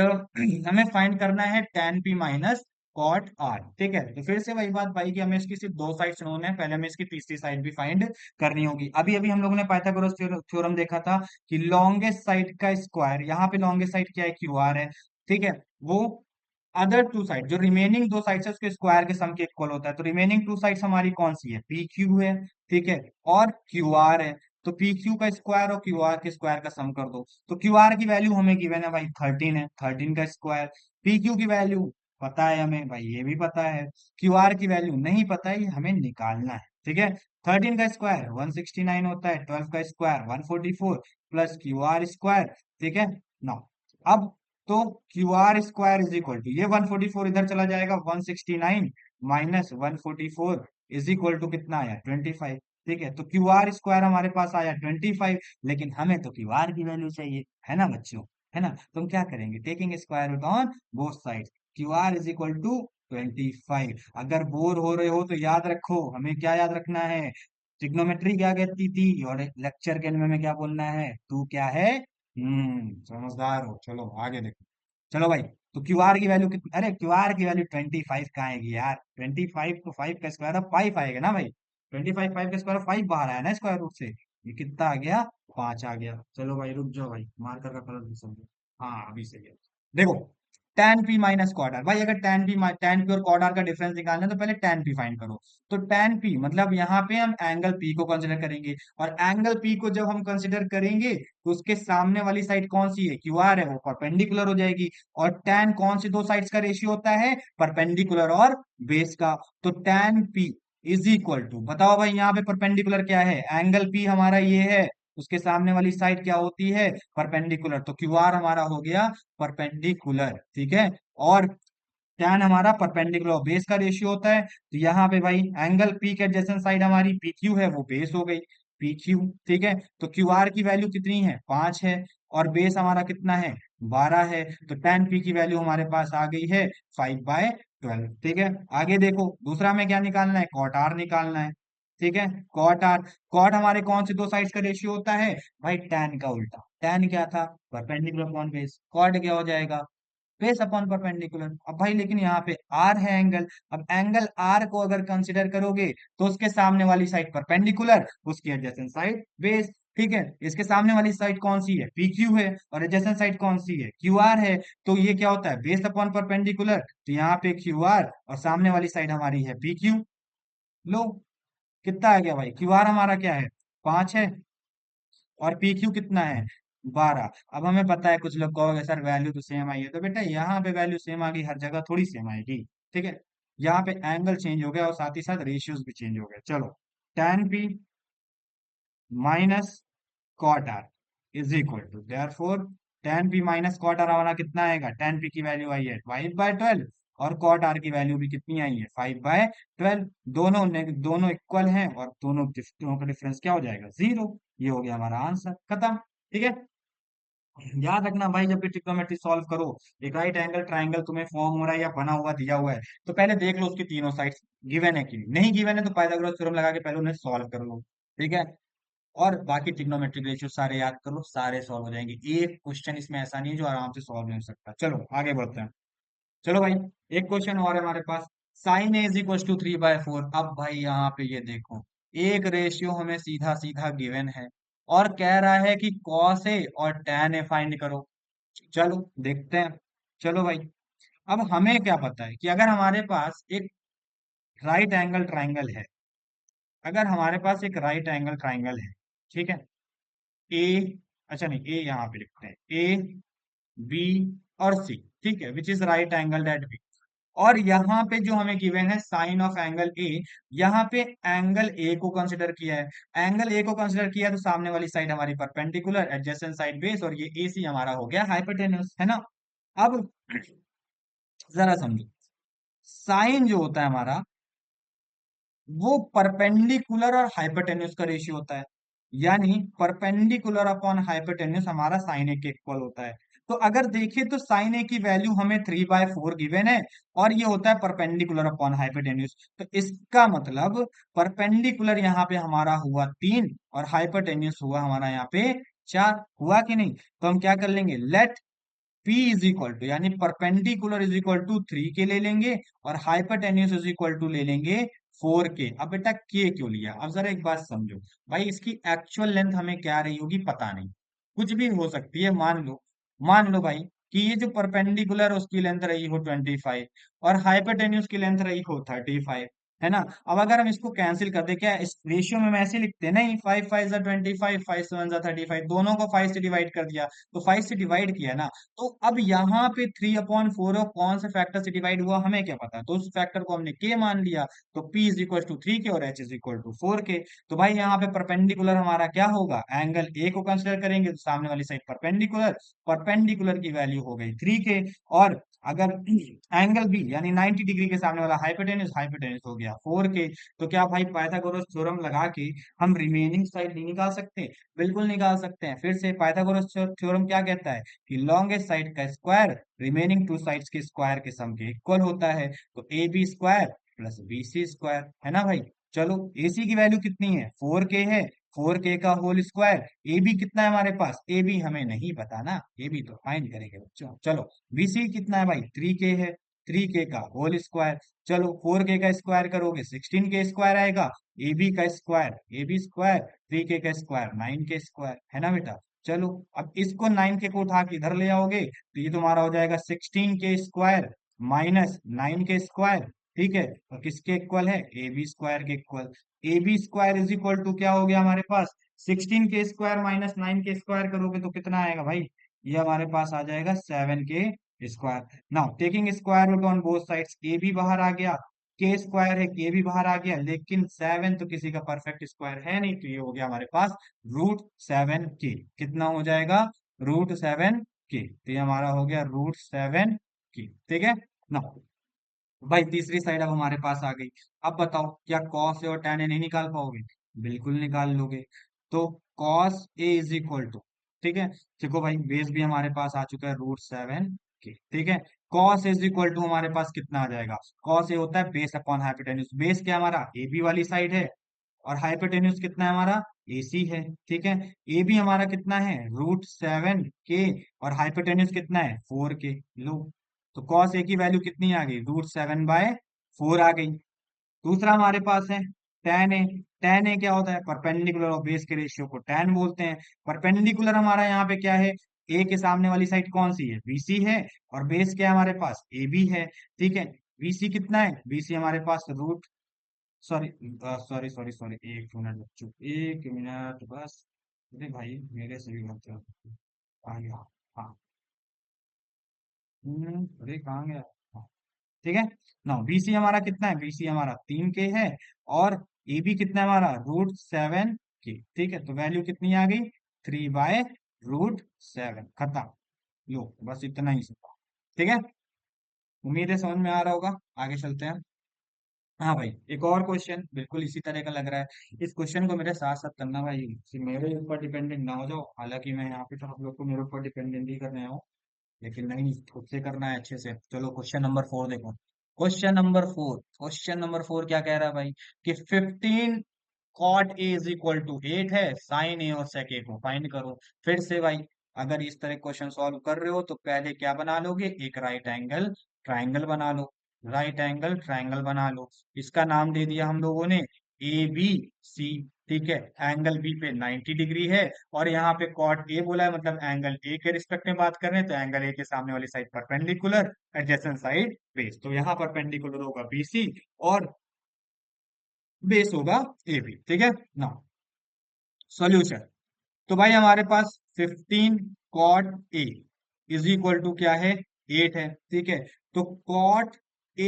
हमें फाइंड करना है tan p minus cot r। ठीक है, तो फिर से वही बात भाई कि हमें इसकी सिर्फ दो साइड्स नोन है, पहले हमें इसकी तीसरी साइड भी फाइंड करनी होगी। अभी अभी हम लोगों ने पाइथागोरस थ्योरम देखा था कि लॉन्गेस्ट साइड का स्क्वायर, यहाँ पे लॉन्गेस्ट साइड क्या है, क्यू आर है। ठीक है, वो अदर टू साइड, जो रिमेनिंग दो साइड्स है उसके स्क्वायर के सम के इक्वल होता है। तो रिमेनिंग टू साइड्स हमारी कौन सी है, पी क्यू है। ठीक है, और क्यू आर है। तो पी क्यू का स्क्वायर और क्यू आर के स्क्वायर का सम कर दो। तो क्यू आर की वैल्यू हमें गिवन है भाई 13 है, 13 का स्क्वायर। पी क्यू की वैल्यू पता है हमें भाई, ये भी पता है। क्यू आर की वैल्यू नहीं पता है, ये हमें निकालना है। ठीक है, 13 का स्क्वायर 169 होता है, 12 का square 144, plus Q R square. ठीक है ना। अब तो Q R square is equal to, ये 144 इधर चला जाएगा, 169 माइनस 144 इज इक्वल टू कितना आया, 25। ठीक है, तो क्यू आर स्क्वायर हमारे पास आया 25, लेकिन हमें तो क्यू आर की वैल्यू चाहिए, है ना बच्चों, है ना। तो हम क्या करेंगे, taking square root on both side, Q R is equal to 25। अगर बोर हो रहे हो तो याद रखो, हमें क्या याद रखना है, ट्रिग्नोमेट्री क्या कहती थी, और लेक्चर के में क्या बोलना है, तू क्या है, समझदार हो। चलो आगे देखो, चलो भाई। तो क्यू आर की वैल्यू कितनी, अरे क्यू आर की वैल्यू 25 कहाँ आएगी यार, 25 तो 5 का स्क्वायर ऑफ 5 आएगा ना भाई। 25 5 का स्क्वायर ऑफ 5 बाहर आया ना स्क्वायर रूट से, ये कितना आ गया, 5 आ गया। चलो भाई रुक जाओ भाई, मार्कर का कलर भी समझो। हाँ अभी सही है। देखो, tan p minus cot R भाई, अगर tan p और कॉट आर का डिफरेंस निकालना है तो पहले tan p फाइंड करो। तो tan p मतलब यहाँ पे हम एंगल p को कंसिडर करेंगे, और एंगल p को जब हम कंसिडर करेंगे तो उसके सामने वाली साइड कौन सी है, क्यू आर है, वो परपेंडिकुलर हो जाएगी। और tan कौन सी दो साइड्स का रेशियो होता है, परपेंडिकुलर और बेस का। तो tan p is equal to, बताओ भाई यहाँ पे परपेंडिकुलर क्या है, एंगल p हमारा ये है, उसके सामने वाली साइड क्या होती है, परपेंडिकुलर। तो क्यू आर हमारा हो गया परपेंडिकुलर। ठीक है, और tan हमारा परपेंडिकुलर बेस का रेशियो होता है। तो यहाँ पे भाई एंगल पी के एडजेसेंट साइड हमारी पी क्यू है, वो बेस हो गई, पी क्यू। ठीक है, तो क्यू आर की वैल्यू कितनी है, 5 है, और बेस हमारा कितना है, 12 है। तो tan पी की वैल्यू हमारे पास आ गई है 5/12। ठीक है, आगे देखो, दूसरा में क्या निकालना है, कॉट आर निकालना है। ठीक है, कॉट आर, कॉट हमारे कौन से दो साइड्स का रेशियो होता है भाई, tan का उल्टा। tan क्या था, परपेंडिकुलर अपॉन बेस, कॉट क्या हो जाएगा, बेस अपॉन परपेंडिकुलर। अब भाई लेकिन यहाँ पे आर है एंगल, अब एंगल आर को अगर कंसिडर करोगे तो उसके सामने वाली साइड परपेंडिकुलर, उसकी एडजेसेंट साइड बेस। ठीक है, इसके सामने वाली साइड कौन सी है, पी क्यू है, और एडजेसेंट साइड कौन सी है, क्यू आर है। तो ये क्या होता है, बेस अपॉन परपेंडिकुलर। तो यहाँ पे क्यू आर और सामने वाली साइड हमारी है पी क्यू। लो, कितना आ गया भाई, क्यू आर हमारा क्या है, 5 है, और पी क्यू कितना है 12। अब हमें पता है, कुछ लोग कहोगे सर वैल्यू तो सेम आई है, तो बेटा यहाँ पे वैल्यू सेम आ गई, हर जगह थोड़ी सेम आएगी। ठीक है, यहाँ पे एंगल चेंज हो गया और साथ ही साथ रेशियोज भी चेंज हो गए। चलो, tan p minus cot R is equal to, therefore tan p minus cot R हमारा कितना आएगा, tan p की वैल्यू आई है 5/12 और कॉट आर की वैल्यू भी कितनी आई है 5/12। दोनों इक्वल हैं और दोनों का डिफरेंस क्या हो जाएगा 0। ये हो गया हमारा आंसर, खत्म। ठीक है, याद रखना भाई, जब भी ट्रिग्नोमेट्री सॉल्व करो, एक राइट एंगल ट्राइंगल तुम्हें फॉर्म हो रहा है या बना हुआ दिया हुआ है, तो पहले देख लो उसकी तीनों साइड्स गिवन है कि नहीं गिवन है, तो पाइथागोरस थ्योरम लगा के पहले उन्हें सॉल्व कर लो। ठीक है, और बाकी ट्रिग्नोमेट्रिक रेशियो सारे याद कर लो, सारे सॉल्व हो जाएंगे। एक क्वेश्चन इसमें ऐसा नहीं है जो आराम से सॉल्व नहीं हो सकता। चलो आगे बढ़ते हैं। चलो भाई, एक क्वेश्चन और है हमारे पास, sine A is equal to 3/4। अब भाई यहाँ पे ये देखो, एक रेशियो हमें सीधा सीधा गिवन है और कह रहा है कि कॉस ए और tan ए फाइंड करो। चलो देखते हैं। चलो भाई, अब हमें क्या पता है कि अगर हमारे पास एक राइट एंगल ट्राइंगल है, अगर हमारे पास एक राइट एंगल ट्राइंगल है, ठीक है, ए, अच्छा नहीं, ए यहाँ पे लिखते हैं, ए बी और सी, ठीक है, which is right angle at B. और यहाँ पे जो हमें गिवन है साइन ऑफ एंगल ए, यहाँ पे एंगल ए को कंसिडर किया है। एंगल ए को कंसिडर किया तो सामने वाली साइड हमारी परपेंडिकुलर, एडजेसेंट साइड बेस, और ये ए सी हमारा हो गया हाइपोटेन्यूस, है ना। अब जरा समझो, साइन जो होता है हमारा, वो परपेंडिकुलर और हाइपोटेन्यूस का रेशियो होता है। यानी परपेंडिकुलर अपॉन हाइपोटेन्यूस हमारा साइन ए के इक्वल होता है। तो अगर देखें तो साइन ए की वैल्यू हमें 3/4 गिवन है, और ये होता है परपेंडिकुलर अपॉन हाइपोटेन्यूस। तो इसका मतलब परपेंडिकुलर यहाँ पे हमारा हुआ 3 और हाइपोटेन्यूस हुआ हमारा यहाँ पे 4। हुआ कि नहीं? तो हम क्या कर लेंगे, let P is equal to, यानी परपेंडिकुलर इज इक्वल टू 3 के ले लेंगे, और हाइपोटेन्यूस इज इक्वल टू ले लेंगे 4 के। अब बेटा के क्यों लिया, अब जरा एक बात समझो भाई, इसकी एक्चुअल लेंथ हमें क्या रही होगी पता नहीं, कुछ भी हो सकती है। मान लो भाई कि ये जो परपेंडिकुलर उसकी लेंथ रही हो 25 और हाइपोटेन्यूस की लेंथ रही हो 35, है ना। अब अगर हम इसको कैंसिल कर दे, क्या इस रेशियो में हम ऐसे लिखते हैं, नहीं, 5×5 = 25, 5×7 = 35, दोनों को 5 से डिवाइड कर दिया, तो 5 से डिवाइड किया ना। तो अब यहाँ पे 3/4 और कौन से फैक्टर से डिवाइड हुआ हमें क्या पता, तो उस फैक्टर को हमने के मान लिया। तो P इज इक्वल टू 3 के और H इज इक्वल टू 4 के। तो भाई यहाँ पे परपेंडिकुलर हमारा क्या होगा, एंगल ए को कंसिडर करेंगे तो सामने वाली साइड परपेंडिकुलर, परपेंडिकुलर की वैल्यू हो गई 3 के। और अगर एंगल बी यानी 90 डिग्री के सामने वाला हाइपोटेन्यूस, हाइपोटेन्यूस हो गया 4 के। तो क्या भाई पाइथागोरस थ्योरम लगा के हम रिमेनिंग साइड नहीं निकाल सकते? बिल्कुल निकाल सकते हैं। फिर से पाइथागोरस थ्योरम क्या कहता है कि लॉन्गेस्ट साइड का स्क्वायर रिमेनिंग टू साइड्स के स्क्वायर के सम के इक्वल होता है। तो A B square plus B C square, है ना भाई। चलो, ए सी की वैल्यू कितनी है 4 के है, 4 के का होल स्क्वायर। ए बी कितना है हमारे पास, ए बी हमें नहीं पता ना, ए बी तो फाइंड करेंगे बच्चों। चलो, बी सी कितना है भाई, 3 के है, 3 के का होल स्क्वायर। चलो, 4 के का स्क्वायर करोगे 16 के स्क्वायर आएगा, ए बी का स्क्वायर ए बी स्क्वायर, 3 के का स्क्वायर 9 के स्क्वायर, है ना बेटा। चलो, अब इसको 9 के को उठा के इधर ले आओगे तो ये तुम्हारा हो जाएगा 16 के स्क्वायर माइनस 9 के स्क्वायर। ठीक है, और किसके इक्वल है, ए बी स्क्वायर के equal. A B square is equal to क्या हो गया हमारे पास, 16 के स्क्वायर माइनस 9 के स्क्वायर करोगे तो कितना आएगा भाई, ये हमारे पास आ जाएगा 7 के square. Now taking square root on both sides, A भी बाहर आ गया, के स्क्वायर है, के भी बाहर आ गया, लेकिन 7 तो किसी का परफेक्ट स्क्वायर है नहीं, तो ये हो गया हमारे पास √7 के। कितना हो जाएगा, √7 के। तो ये हमारा हो गया √7 के। ठीक है ना भाई, तीसरी साइड अब हमारे पास आ गई। अब बताओ, क्या कॉस ए और tan ए नहीं निकाल पाओगे? बिल्कुल निकाल लोगे। तो cos A is equal to, ठीक है, देखो भाई बेस भी हमारे पास आ चुका है √7 के। ठीक है, कॉस इज इक्वल टू हमारे पास कितना आ जाएगा, कॉस ए होता है बेस अपॉन हाइपोटेन्यूज। बेस क्या हमारा ए बी वाली साइड है, और हाइपोटेन्यूज कितना है हमारा ए सी है। ठीक है, ए बी हमारा कितना है √7 के, और हाइपोटेन्यूज कितना है 4 के। लो, तो कॉस ए की वैल्यू कितनी आ गई, √7/4 आ गई। दूसरा हमारे पास है tan ए। tan ए क्या होता है, परपेंडिकुलर और बेस के रेशियो को tan बोलते हैं। परपेंडिकुलर हमारा यहाँ पे क्या है, ए के सामने वाली साइड कौन सी है, बीसी है, और बेस क्या है हमारे पास, ए बी है। ठीक है, बीसी कितना है, बीसी हमारे पास root, sorry sorry sorry sorry, एक मिनट बच्चों, एक मिनट बस। अरे भाई मेरे से भी मत जाओ। आ गया। हाँ। अरे कहाँ गया? हाँ, ठीक है। ना बीसी हमारा कितना है? बीसी हमारा 3 के है। और ए बी कितना है हमारा? √7 के। ठीक है, तो वैल्यू कितनी आ गई? 3/√7। खत्म। लो बस इतना ही सब। ठीक है। उम्मीद है समझ में आ रहा होगा। आगे चलते हैं। हाँ भाई, एक और क्वेश्चन बिल्कुल इसी तरह का लग रहा है। इस क्वेश्चन को मेरे साथ साथ करना भाई, सिर्फ मेरे ऊपर डिपेंडेंट ना हो जाओ। हालांकि मैं यहाँ पे तो आप लोग को मेरे ऊपर डिपेंडेंट ही कर रहे हो, लेकिन नहीं, खुद से करना है अच्छे से। चलो क्वेश्चन नंबर 4 देखो। क्वेश्चन नंबर 4 क्या कह रहा है भाई? कि 15 cot A = 8 है, साइन ए और सेक ए को फाइंड करो। फिर से भाई, अगर इस तरह क्वेश्चन सॉल्व कर रहे हो तो पहले क्या बना लोगे? एक राइट एंगल ट्राइंगल बना लो। राइट एंगल ट्राइंगल बना लो। इसका नाम दे दिया हम लोगों ने ABC। ठीक है, एंगल बी पे 90 डिग्री है। और यहाँ पे कॉट ए बोला है, मतलब एंगल ए के रिस्पेक्ट में बात कर रहे हैं, तो एंगल ए के सामने वाली side perpendicular, adjacent side base. तो यहाँ परपेंडिकुलर होगा BC, और बेस होगा AB। ठीक है ना। सॉल्यूशन। तो भाई हमारे पास 15 cot A क्या है? 8 है। ठीक है, तो cot A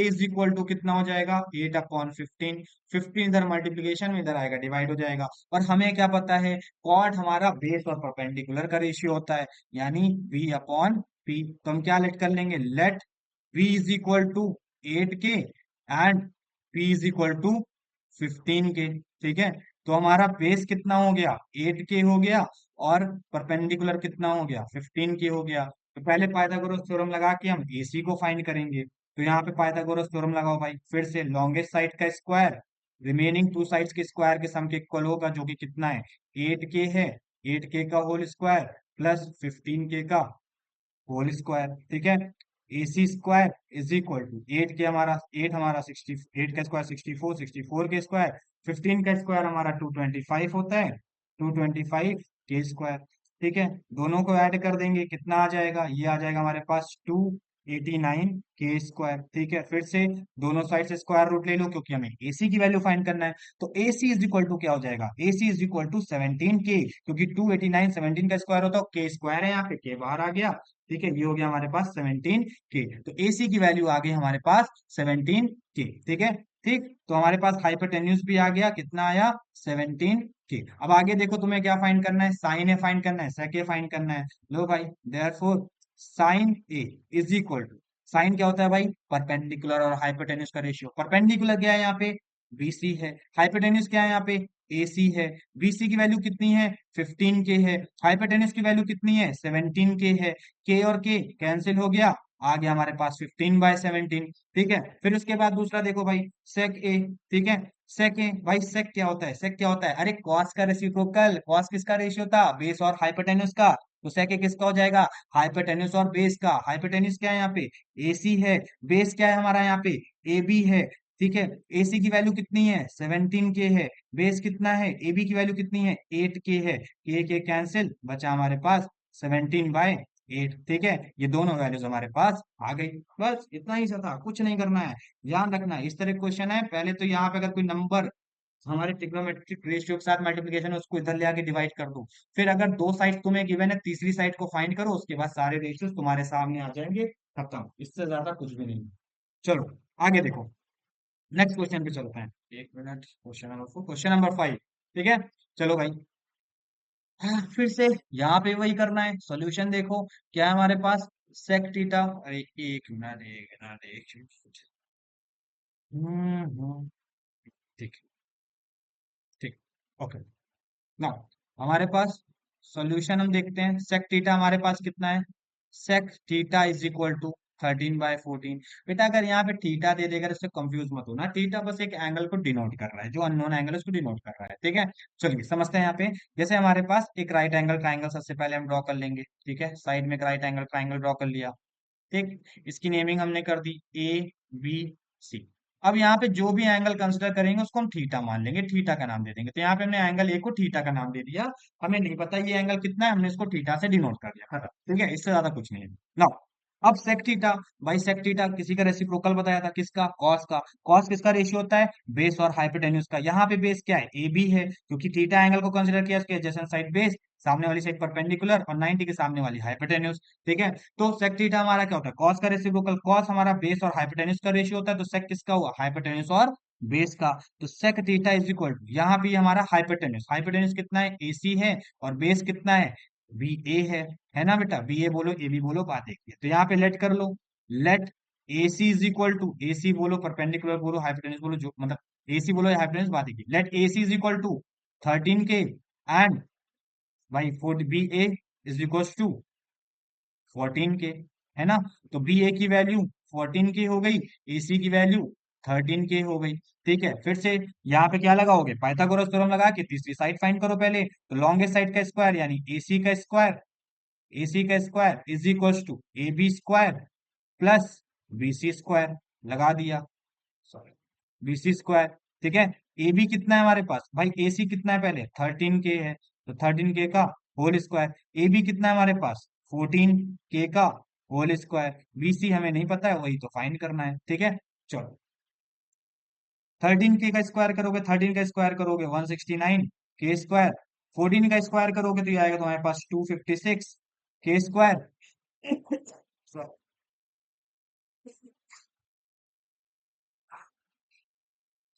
कितना हो जाएगा? 8/15। 15 इधर मल्टीप्लीकेशन में, इधर आएगा डिवाइड हो जाएगा। और हमें क्या पता है? कॉट हमारा बेस और परपेंडिकुलर का रेशियो होता है, यानी B/P। तो हम क्या लेट कर लेंगे? लेट B = 8 के एंड P = 15 के। ठीक है, तो हमारा बेस कितना हो गया? 8 के हो गया। और परपेंडिकुलर कितना हो गया? 15 के हो गया। तो पहले पाइथागोरस थ्योरम लगा के हम AC को फाइंड करेंगे। तो यहाँ पे पाइथागोरस थ्योरम लगाओ भाई। फिर से लॉन्गेस्ट साइड का स्क्वायर रिमेनिंग टू साइड्स के स्क्वायर के सम के इक्वल होगा, जो कि कितना है? 8 के है। 8 के का होल स्क्वायर प्लस 15 के का होल स्क्वायर। ठीक है, AC² = 8 60, 8 का स्क्वायर 64, 64 के स्क्वायर, 15 का स्क्वायर हमारा 225 होता है, 225 के स्क्वायर। ठीक है, दोनों को ऐड कर देंगे, कितना आ जाएगा? ये आ जाएगा हमारे पास 289 के स्क्वायर। ठीक है, फिर से दोनों साइड से स्क्वायर रूट ले लो, क्योंकि हमें AC की वैल्यू फाइंड करना है। तो AC = क्या हो जाएगा? AC = 17 के, क्योंकि 289 17 का स्क्वायर होता है, के स्क्वायर है, यहाँ पे के बाहर आ गया। ठीक है, ये हो गया हमारे पास 17 के। तो AC की वैल्यू आ गई हमारे पास 17 के। ठीक है। ठीक, तो हमारे पास हाइपोटेन्यूज भी आ गया, कितना आया? 17 के। अब आगे देखो, तुम्हें क्या फाइंड करना है? साइन ए फाइंड करना है, सेक ए फाइंड करना है। लो भाई, देयरफॉर साइन ए साइन क्या होता है भाई? परपेंडिकुलर और हाइपोटेन्यूज का रेशियो। परपेंडिकुलर क्या है यहाँ पे? BC है। हाइपोटेन्यूज क्या है यहाँ पे? AC है। BC की वैल्यू कितनी है? 15 के है। हाइपोटेन्यूज की वैल्यू कितनी है? 17 के है। के और के कैंसिल हो गया, आ गया हमारे पास 15/17। ठीक है, फिर उसके बाद दूसरा देखो भाई, सेक ए। ठीक है, सेक ए भाई, सेक क्या होता है? सेक क्या होता है? अरे कॉस का रेसिप्रोकल। कॉस किसका रेशियो था? बेस और हाइपोटेन्यूज का। तो सेक ए किसका हो जाएगा? हाइपोटेन्यूज और बेस का। हाइपोटेन्यूज क्या है यहाँ पे? AC है। बेस क्या है हमारा यहाँ पे? AB है। ठीक है, AC की वैल्यू कितनी है? 17 के है। बेस कितना है? AB की वैल्यू कितनी है? 8 के है। के कैंसिल, बचा हमारे पास 17/8। ठीक है, ये दोनों वैल्यूज हमारे पास आ गई। बस इतना ही सा था, कुछ नहीं करना है। ध्यान रखना है, इस तरह क्वेश्चन है, पहले तो यहाँ पे अगर कोई नंबर हमारे ट्रिग्नोमेट्रिक रेशियो के साथ मल्टीप्लिकेशन है, उसको इधर ले आके डिवाइड कर दो। फिर अगर दो साइड तुम्हें गिवन है, तीसरी साइड को फाइंड करो, उसके बाद सारे रेशियोज तुम्हारे सामने आ जाएंगे। खत्म, इससे ज्यादा कुछ भी नहीं। चलो आगे देखो, नेक्स्ट क्वेश्चन पे चलते हैं। एक minute, question number 4, question number 5। ठीक है, चलो भाई। हाँ, फिर से यहाँ पे वही करना है। सॉल्यूशन देखो, क्या है हमारे पास? Sec theta. अरे एक मिनट, एक मिनट, एक मिनट। हम्म। ठीक। ठीक। ओके। ना, हमारे पास सॉल्यूशन हम देखते हैं। सेक थीटा हमारे पास कितना है? Sec theta = 13/14। बेटा अगर यहाँ पे थीटा दे देगा, इससे कंफ्यूज मत होना। थीटा बस एक एंगल को डिनोट कर रहा है, जो अननोन एंगल है उसको डिनोट कर रहा है। ठीक है, चलिए समझते हैं। यहाँ पे जैसे हमारे पास एक राइट एंगल ट्राइंगल सबसे पहले हम ड्रॉ कर लेंगे। ठीक है, साइड में एक राइट एंगल ट्राइंगल ड्रॉ कर लिया। ठीक, इसकी नेमिंग हमने कर दी ABC। अब यहाँ पे जो भी एंगल कंसिडर करेंगे उसको हम थीटा मान लेंगे, थीटा का नाम दे देंगे। तो यहाँ पे हमने एंगल ए को थीटा का नाम दे दिया। हमें नहीं पता ये एंगल कितना है, हमने इसको थीटा से डिनोट कर दिया। खत्म। ठीक है, इससे ज्यादा कुछ नहीं है। नाउ अब sec थीटा, भाई sec थीटा किसी का रेसिप्रोकल बताया था, किसका, कॉस का। कॉस किसका रेशियो होता है, बेस और हाइपोटेन्यूज का। यहाँ पे बेस क्या है, ए बी है, क्योंकि थीटा एंगल को कंसिडर किया, इसके एडजेसेंट साइड बेस, सामने वाली साइड परपेंडिकुलर और 90 के सामने वाली हाइपोटेन्यूज। ठीक है, तो sec थीटा हमारा क्या होता है, कॉस का रेसिप्रोकल। कॉस हमारा बेस और हाइपोटेन्यूज का रेशियो होता है, तो sec किसका हुआ, हाइपोटेन्यूज और बेस का। तो sec theta is equal to, यहाँ भी हमारा हाइपोटेन्यूज, हाइपोटेन्यूज कितना है, AC है, और बेस कितना है, BA है ना बेटा, BA बोलो AB बोलो, बात एक ही है। तो यहाँ पे लेट कर लो, let AC is equal to, AC बोलो, परपेंडिकुलर बोलो, हाइपोटेन्यूज बोलो, जो मतलब AC बोलो या हाइपोटेन्यूज, बात एक ही। Let AC is equal to 13K and भाई 4 BA is equal to 14K, है ना। तो BA की वैल्यू 14K हो गई, AC की वैल्यू 13K हो गई। ठीक है, फिर से यहाँ पे क्या लगाओगे, पाइथागोरस थ्योरम लगा के तीसरी साइड फाइंड करो पहले। तो लॉन्गेस्ट साइड का स्क्वायर यानी AC का स्क्वायर, AC का square is equal to AB square plus BC square, लगा दिया, सॉरी, BC स्क्वायर। ठीक है, AB कितना है हमारे पास, भाई AC कितना है पहले, 13K है, तो 13K का होल स्क्वायर। AB कितना है हमारे पास, 14K का होल स्क्वायर। BC हमें नहीं पता है, वही तो फाइंड करना है। ठीक है, चलो, 13K का स्क्वायर करोगे, 13 का स्क्वायर करोगे 169 K स्क्वायर, 14 का स्क्वायर करोगे तो ये आएगा तुम्हारे पास 256 K स्क्वायर।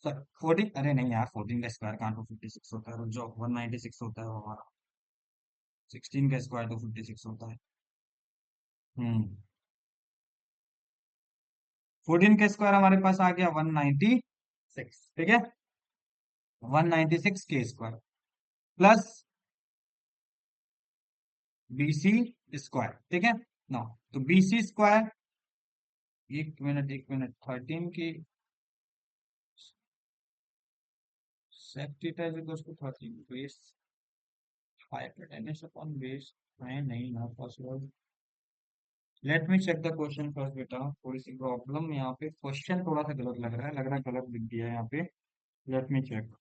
सर 14, अरे नहीं यार, 14 का स्क्वायर कहाँ, 256 होता है, रुक जाओ, 196 होता है वो हमारा। 16 का स्क्वायर 256 होता है। हम्म, 14 का स्क्वायर हमारे पास आ गया 196। ठीक है, 196 K square plus BC square. ठीक है ना, तो BC स्क्वायर, एक मिनट एक मिनट, 13 की sec theta is equals to 13 base hypotenuse upon base, है नहीं ना possible. Let me check the question first बेटा, थोड़ी सी प्रॉब्लम यहाँ पे, क्वेश्चन थोड़ा सा गलत लग रहा है, गलत लिख दिया है यहाँ पे। Let me check,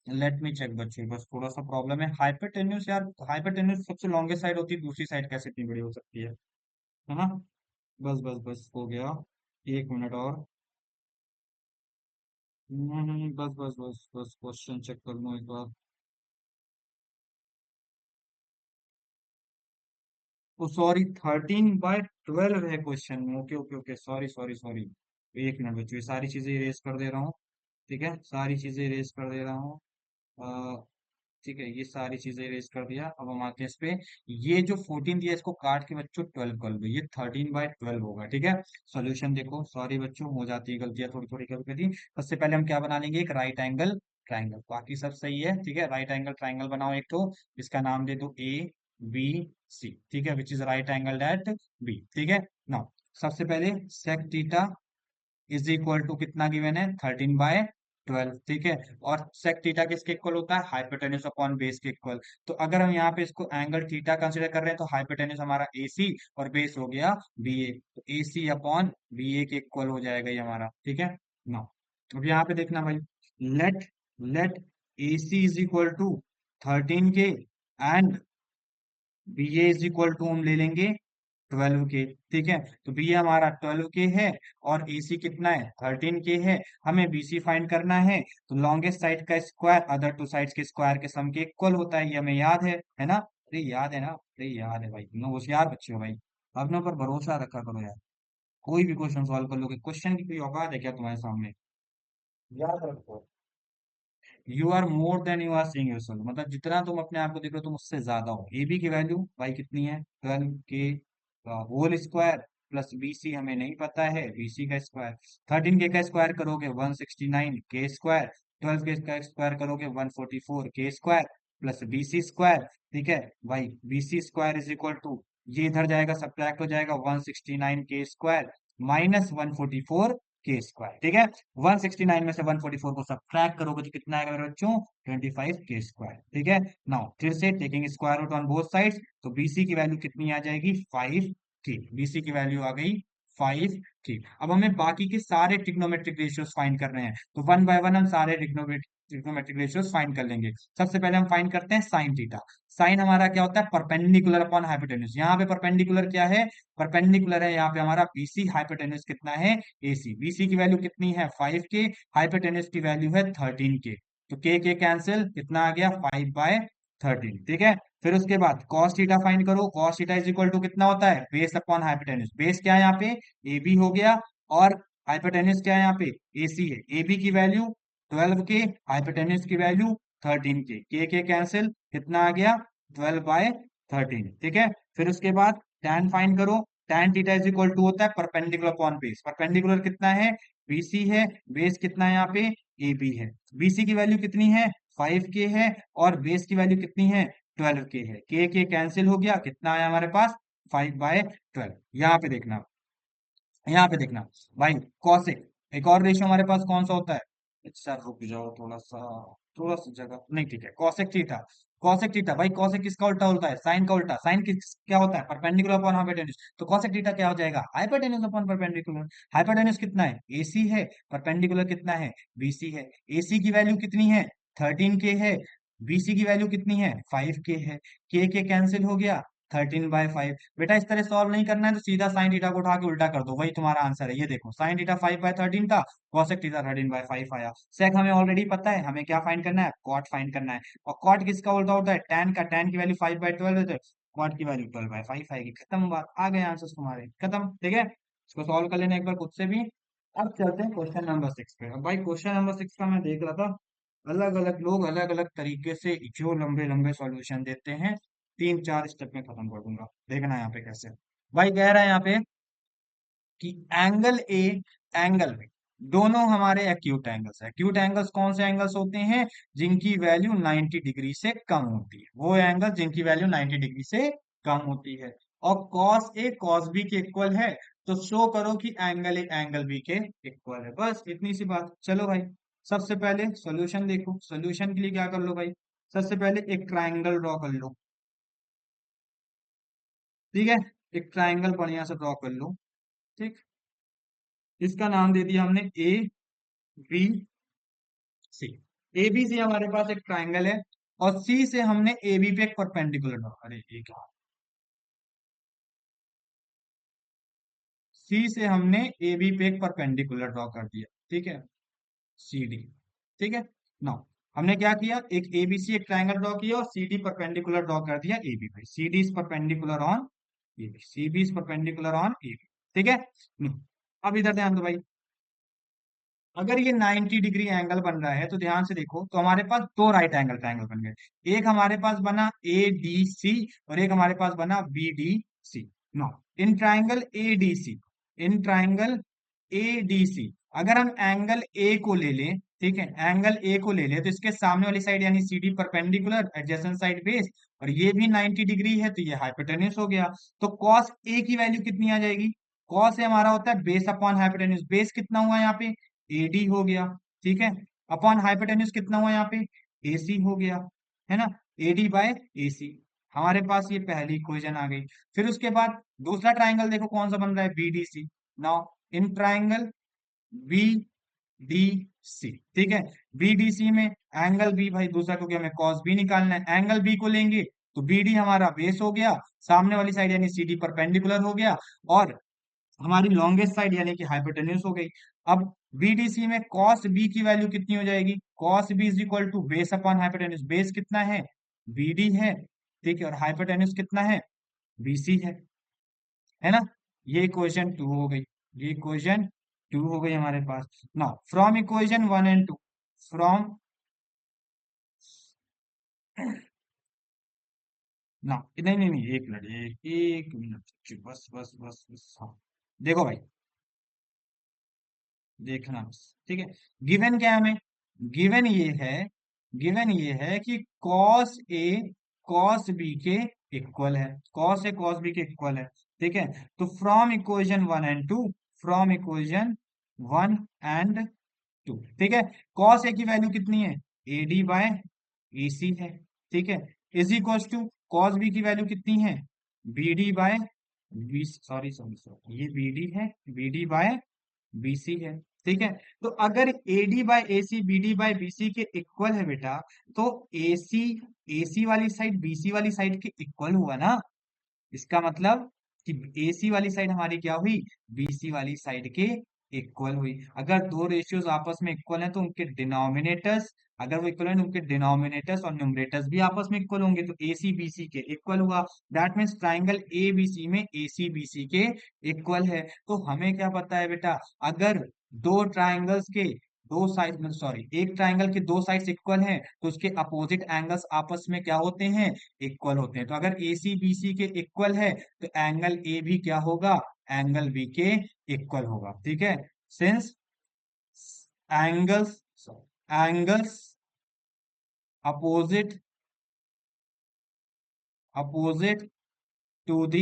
let me check बच्चे, बस थोड़ा सा प्रॉब्लम है। हाइपोटेन्यूस यार, हाइपोटेन्यूस सबसे लॉन्गेस्ट साइड होती है, दूसरी साइड कैसे इतनी बड़ी हो सकती है ना। बस बस बस हो गया, एक मिनट और। बस बस बस बस क्वेश्चन चेक कर लूँ एक बार। ओ सॉरी, 13/12 है क्वेश्चन में, okay okay okay, sorry sorry sorry. एक मिनट बच्चों, ये सारी चीजें इरेज कर दे रहा हूँ। ठीक है, सारी चीजें इरेज कर दे रहा हूँ। अ, ठीक है, ये सारी चीजें इरेज कर दिया। अब हम आते हैं इस पे, ये जो 14 दिया इसको काट के बच्चों 12 कर दो, ये 13/12 होगा। ठीक है, सॉल्यूशन देखो, सॉरी बच्चों, हो जाती है गलतियां, थोड़ी थोड़ी कभी कभी। सबसे पहले हम क्या बना लेंगे, एक राइट एंगल ट्राइंगल, बाकी सब सही है। ठीक है, राइट एंगल ट्राइंगल बनाओ एक तो, इसका नाम दे दो ABC। ठीक है, which is right angle at B. ठीक है ना, सबसे पहले sec theta is equal to कितना गिवन है, 13/12। ठीक है, और सेक थीटा किसके इक्वल होता है, हाइपोटेन्यूज अपॉन बेस के इक्वल। तो अगर हम यहाँ पे इसको एंगल थीटा कंसिडर कर रहे हैं, तो हाइपोटेन्यूज हमारा AC और बेस हो गया BA, तो AC अपॉन BA के इक्वल हो जाएगा ये हमारा। ठीक है ना, अब यहाँ पे देखना भाई, let let AC is equal to 13K and BA is equal to हम ले लेंगे 12K। ठीक है, तो BA हमारा 12K है, और AC कितना है, 13K है। हमें BC फाइंड करना है, तो लॉन्गेस्ट साइड का स्क्वायर अदर टू साइड्स के स्क्वायर के सम के इक्वल होता है, ये हमें याद है ना। अरे याद है ना, अरे याद है भाई, तुम लोग होशियार बच्चे हो भाई, अपने ऊपर भरोसा रखा करो यार। कोई भी क्वेश्चन सॉल्व कर लोगे, क्वेश्चन की कोई औकात है क्या तुम्हारे सामने, याद रखो। You are more than you are seeing yourself, मतलब जितना तुम अपने आप को देख रहे हो तुम उससे ज्यादा हो। AB की वैल्यू भाई कितनी है, 12K whole square plus BC हमें नहीं पता है, BC का स्क्वायर। 13K का स्क्वायर करोगे 169K स्क्वायर, 12K का स्क्वायर करोगे 144K square plus BC square. ठीक है भाई, BC square is equal to, ये इधर जाएगा सब्ट्रैक्ट हो जाएगा, 169K square minus 144K square. ठीक है, 169 में से 144 को सब्ट्रैक्ट करोगे तो कितना आएगा मेरे बच्चों, 25K स्क्वायर। ठीक है, नाउ फिर से taking square root on both sides, तो BC की वैल्यू कितनी आ जाएगी, 5K। BC की वैल्यू आ गई 5 ठीक। अब हमें बाकी के सारे ट्रिग्नोमेट्रिक रेशियोज फाइंड कर रहे हैं, तो वन बाय वन हम सारे ट्रिग्नोमेट्रिक रेशियोज फाइंड कर लेंगे। सबसे पहले हम फाइंड करते हैं साइन थीटा। साइन हमारा क्या होता है, परपेंडिकुलर अपॉन हाइपोटेन्यूज। यहाँ पे परपेंडिकुलर क्या है, परपेंडिकुलर है यहाँ पे हमारा बीसी, हाइपोटेन्यूज कितना है, एसी। बीसी की वैल्यू कितनी है 5 के, हाइपोटेन्यूज की वैल्यू है 13 के, तो के कैंसिल, कितना आ गया 5/13, ठीक है। फिर उसके बाद cos थीटा फाइंड करो। cos theta is equal to कितना होता है, बेस अपॉन हाइपोटेन्यूज। बेस क्या है यहाँ पे, ए बी हो गया, और हाइपोटेन्यूज क्या है यहाँ पे, ए सी है। ए बी की वैल्यू 12 के, हाइपोटेन्यूज की वैल्यू 13 के कैंसिल, कितना आ गया 12/13, ठीक है। फिर उसके बाद tan फाइंड करो। tan theta is equal to होता है परपेंडिकुलर अपॉन बेस। परपेंडिकुलर कितना है, बीसी है, बेस कितना है यहाँ पे, ए बी है। बीसी की वैल्यू कितनी है, 5 के है, और बेस की वैल्यू कितनी है, 12 के है। के कैंसिल हो गया, कितना आया हमारे पास, 5/12। यहाँ पे देखना, यहाँ पे देखना भाई, कॉसेक, एक और रेशियो हमारे पास कौन सा होता है, अच्छा रुक जाओ थोड़ा सा जगह नहीं, ठीक है। कॉसेक थीटा, कॉसेक थीटा भाई, कॉसेक किसका उल्टा होता है, साइन का उल्टा। साइन किस क्या होता है, परपेंडिकुलर अपॉन हाइपोटेन्यूज। तो कॉसेक थीटा क्या हो जाएगा, हाइपोटेन्यूज अपॉन परपेंडिकुलर। हाइपोटेन्यूज कितना है, एसी है, परपेंडिकुलर कितना है, बीसी है। एसी की वैल्यू कितनी है, 13 के है, बीसी की वैल्यू कितनी है, 5 के है। के कैंसिल हो गया, 13/5। बेटा इस तरह सॉल्व नहीं करना है, तो सीधा साइन थीटा को उठा के उल्टा कर दो, वही तुम्हारा आंसर है। ये देखो साइन थीटा 5/13 था, कॉसेक थीटा 13/5 आया। सेक हमें ऑलरेडी पता है, हमें क्या फाइंड करना है, कॉट फाइंड करना है। और कॉट किसका उल्टा होता है, टैन का। टैन की वैल्यू 5/12 है, तो कॉट की वैल्यू 12/5 आएगी। खत्म बात, आ गए आंसर तुम्हारे, खत्म, ठीक है। इसको सॉल्व कर लेना एक बार खुद से भी। अब चलते हैं क्वेश्चन नंबर 6 पे। अब भाई क्वेश्चन नंबर 6 का मैं देख रहा था, अलग अलग लोग अलग अलग तरीके से जो लंबे लंबे सॉल्यूशन देते हैं, 3-4 स्टेप में खत्म कर दूंगा। देखना यहाँ पे कैसे। भाई कह रहा है यहाँ पे कि एंगल ए, एंगल बी, दोनों हमारे एक्यूट एंगल्स है। एक्यूट एंगल्स कौन से एंगल्स होते हैं, जिनकी वैल्यू 90 डिग्री से कम होती है, वो एंगल जिनकी वैल्यू 90 डिग्री से कम होती है। और कॉस ए कॉस बी के इक्वल है, तो शो करो कि एंगल ए एंगल बी के इक्वल है। बस इतनी सी बात। चलो भाई, सबसे पहले सॉल्यूशन देखो। सॉल्यूशन के लिए क्या कर लो भाई, सबसे पहले एक ट्राइंगल ड्रॉ कर लो, ठीक है। एक ट्राइंगल बढ़िया से ड्रॉ कर लो, ठीक। इसका नाम दे दिया हमने ए बी सी। ए बी सी हमारे पास एक ट्राइंगल है, और सी से हमने ए बी पे एक परपेंडिकुलर ड्रॉ, अरे ये क्या, सी से हमने ए बी पे एक परपेंडिकुलर ड्रॉ कर दिया, ठीक है, सी डी, ठीक है। नाउ हमने क्या किया, एक ए बी सी एक ट्राइंगल ड्रॉ किया, और सी डी परपेंडिकुलर ड्रॉ कर दिया ए बी पे। C D is perpendicular on A B, C B is perpendicular on A B, ठीक है। Now, अब इधर ध्यान दो भाई, अगर ये 90 डिग्री एंगल बन रहा है, तो ध्यान से देखो, तो हमारे पास दो राइट एंगल ट्रायंगल बन गए। एक हमारे पास बना ए डी सी, और एक हमारे पास बना B D C. No, in triangle A D C, in triangle A D C, अगर हम एंगल ए को ले लें, ठीक है, एंगल ए को ले लें, तो इसके सामने वाली साइड यानी C D perpendicular, adjacent side base, और ये भी 90 डिग्री है, तो ये हाइपोटेन्यूज हो गया। तो कॉस ए की वैल्यू कितनी आ जाएगी, कॉस ए हमारा होता है बेस अपॉन हाइपोटेन्यूज। बेस कितना हुआ यहाँ पे, एडी हो गया, ठीक है। अपॉन हाइपोटेन्यूज कितना हुआ यहाँ पे, एसी हो गया, है ना, एडी बाय एसी। हमारे पास ये पहली इक्वेशन आ गई। फिर उसके बाद दूसरा ट्राइंगल देखो कौन सा बन रहा है, BDC. Now in triangle B D C, ठीक है, बीडीसी में एंगल बी भाई दूसरा, क्योंकि हमें कॉस बी निकालना है, एंगल बी को लेंगे, तो बीडी हमारा बेस हो गया, सामने वाली साइड यानी सीडी परपेंडिकुलर हो गया, और हमारी लॉन्गेस्ट साइड यानी कि हाइपोटेन्यूज हो गई। अब बीडीसी में कॉस बी की वैल्यू कितनी हो जाएगी, cos B is equal to base upon hypotenuse. Base कितना है, बीडी है, ठीक है, और हाइपोटेन्यूज कितना है, बीसी है ना। ये इक्वेशन 2 हो गई, ये इक्वेशन 2 हो गई हमारे पास। Now from equation 1 and 2, from ना, नहीं नहीं नहीं, एक मिनट, एक मिनट, बस बस बस बस, हाँ। देखो भाई, देखना बस, ठीक है। गिवन क्या है हमें, गिवन ये है, गिवन ये है कि कॉस ए कॉस बी के इक्वल है, कॉस ए कॉस बी के इक्वल है, ठीक है। तो from equation 1 and 2, from equation 1 and 2, ठीक है, कॉस ए की वैल्यू कितनी है, ए डी बाय ए सी है, ठीक है, is equal to cos B की वैल्यू कितनी है, B D by B, sorry sorry sorry, ये बीडी है, बीडी बाय बीसी है। ठीक है, तो अगर AD by AC BD by BC के इक्वल है बेटा, तो एसी एसी वाली साइड बीसी वाली साइड के इक्वल हुआ ना। इसका मतलब कि एसी वाली साइड हमारी क्या हुई, बीसी वाली साइड के इक्वल हुई। अगर दो रेशियोज आपस में इक्वल हैं तो उनके डिनोमिनेटर्स, अगर वो इक्वल है तो उनके डिनोमिनेटर्स और न्यूमरेटर्स भी आपस में इक्वल होंगे, तो एसी बीसी के इक्वल हुआ। That means triangle A B C में एसी बीसी के इक्वल है। तो हमें क्या पता है बेटा, अगर दो ट्राइंगल्स के दो साइड में, सॉरी, एक ट्राइंगल के दो साइड्स इक्वल हैं तो उसके अपोजिट एंगल्स आपस में क्या होते हैं, इक्वल होते हैं। तो अगर ए सी बी सी के इक्वल है तो एंगल ए भी क्या होगा, एंगल बी के इक्वल होगा। ठीक है, since angles angles opposite opposite to the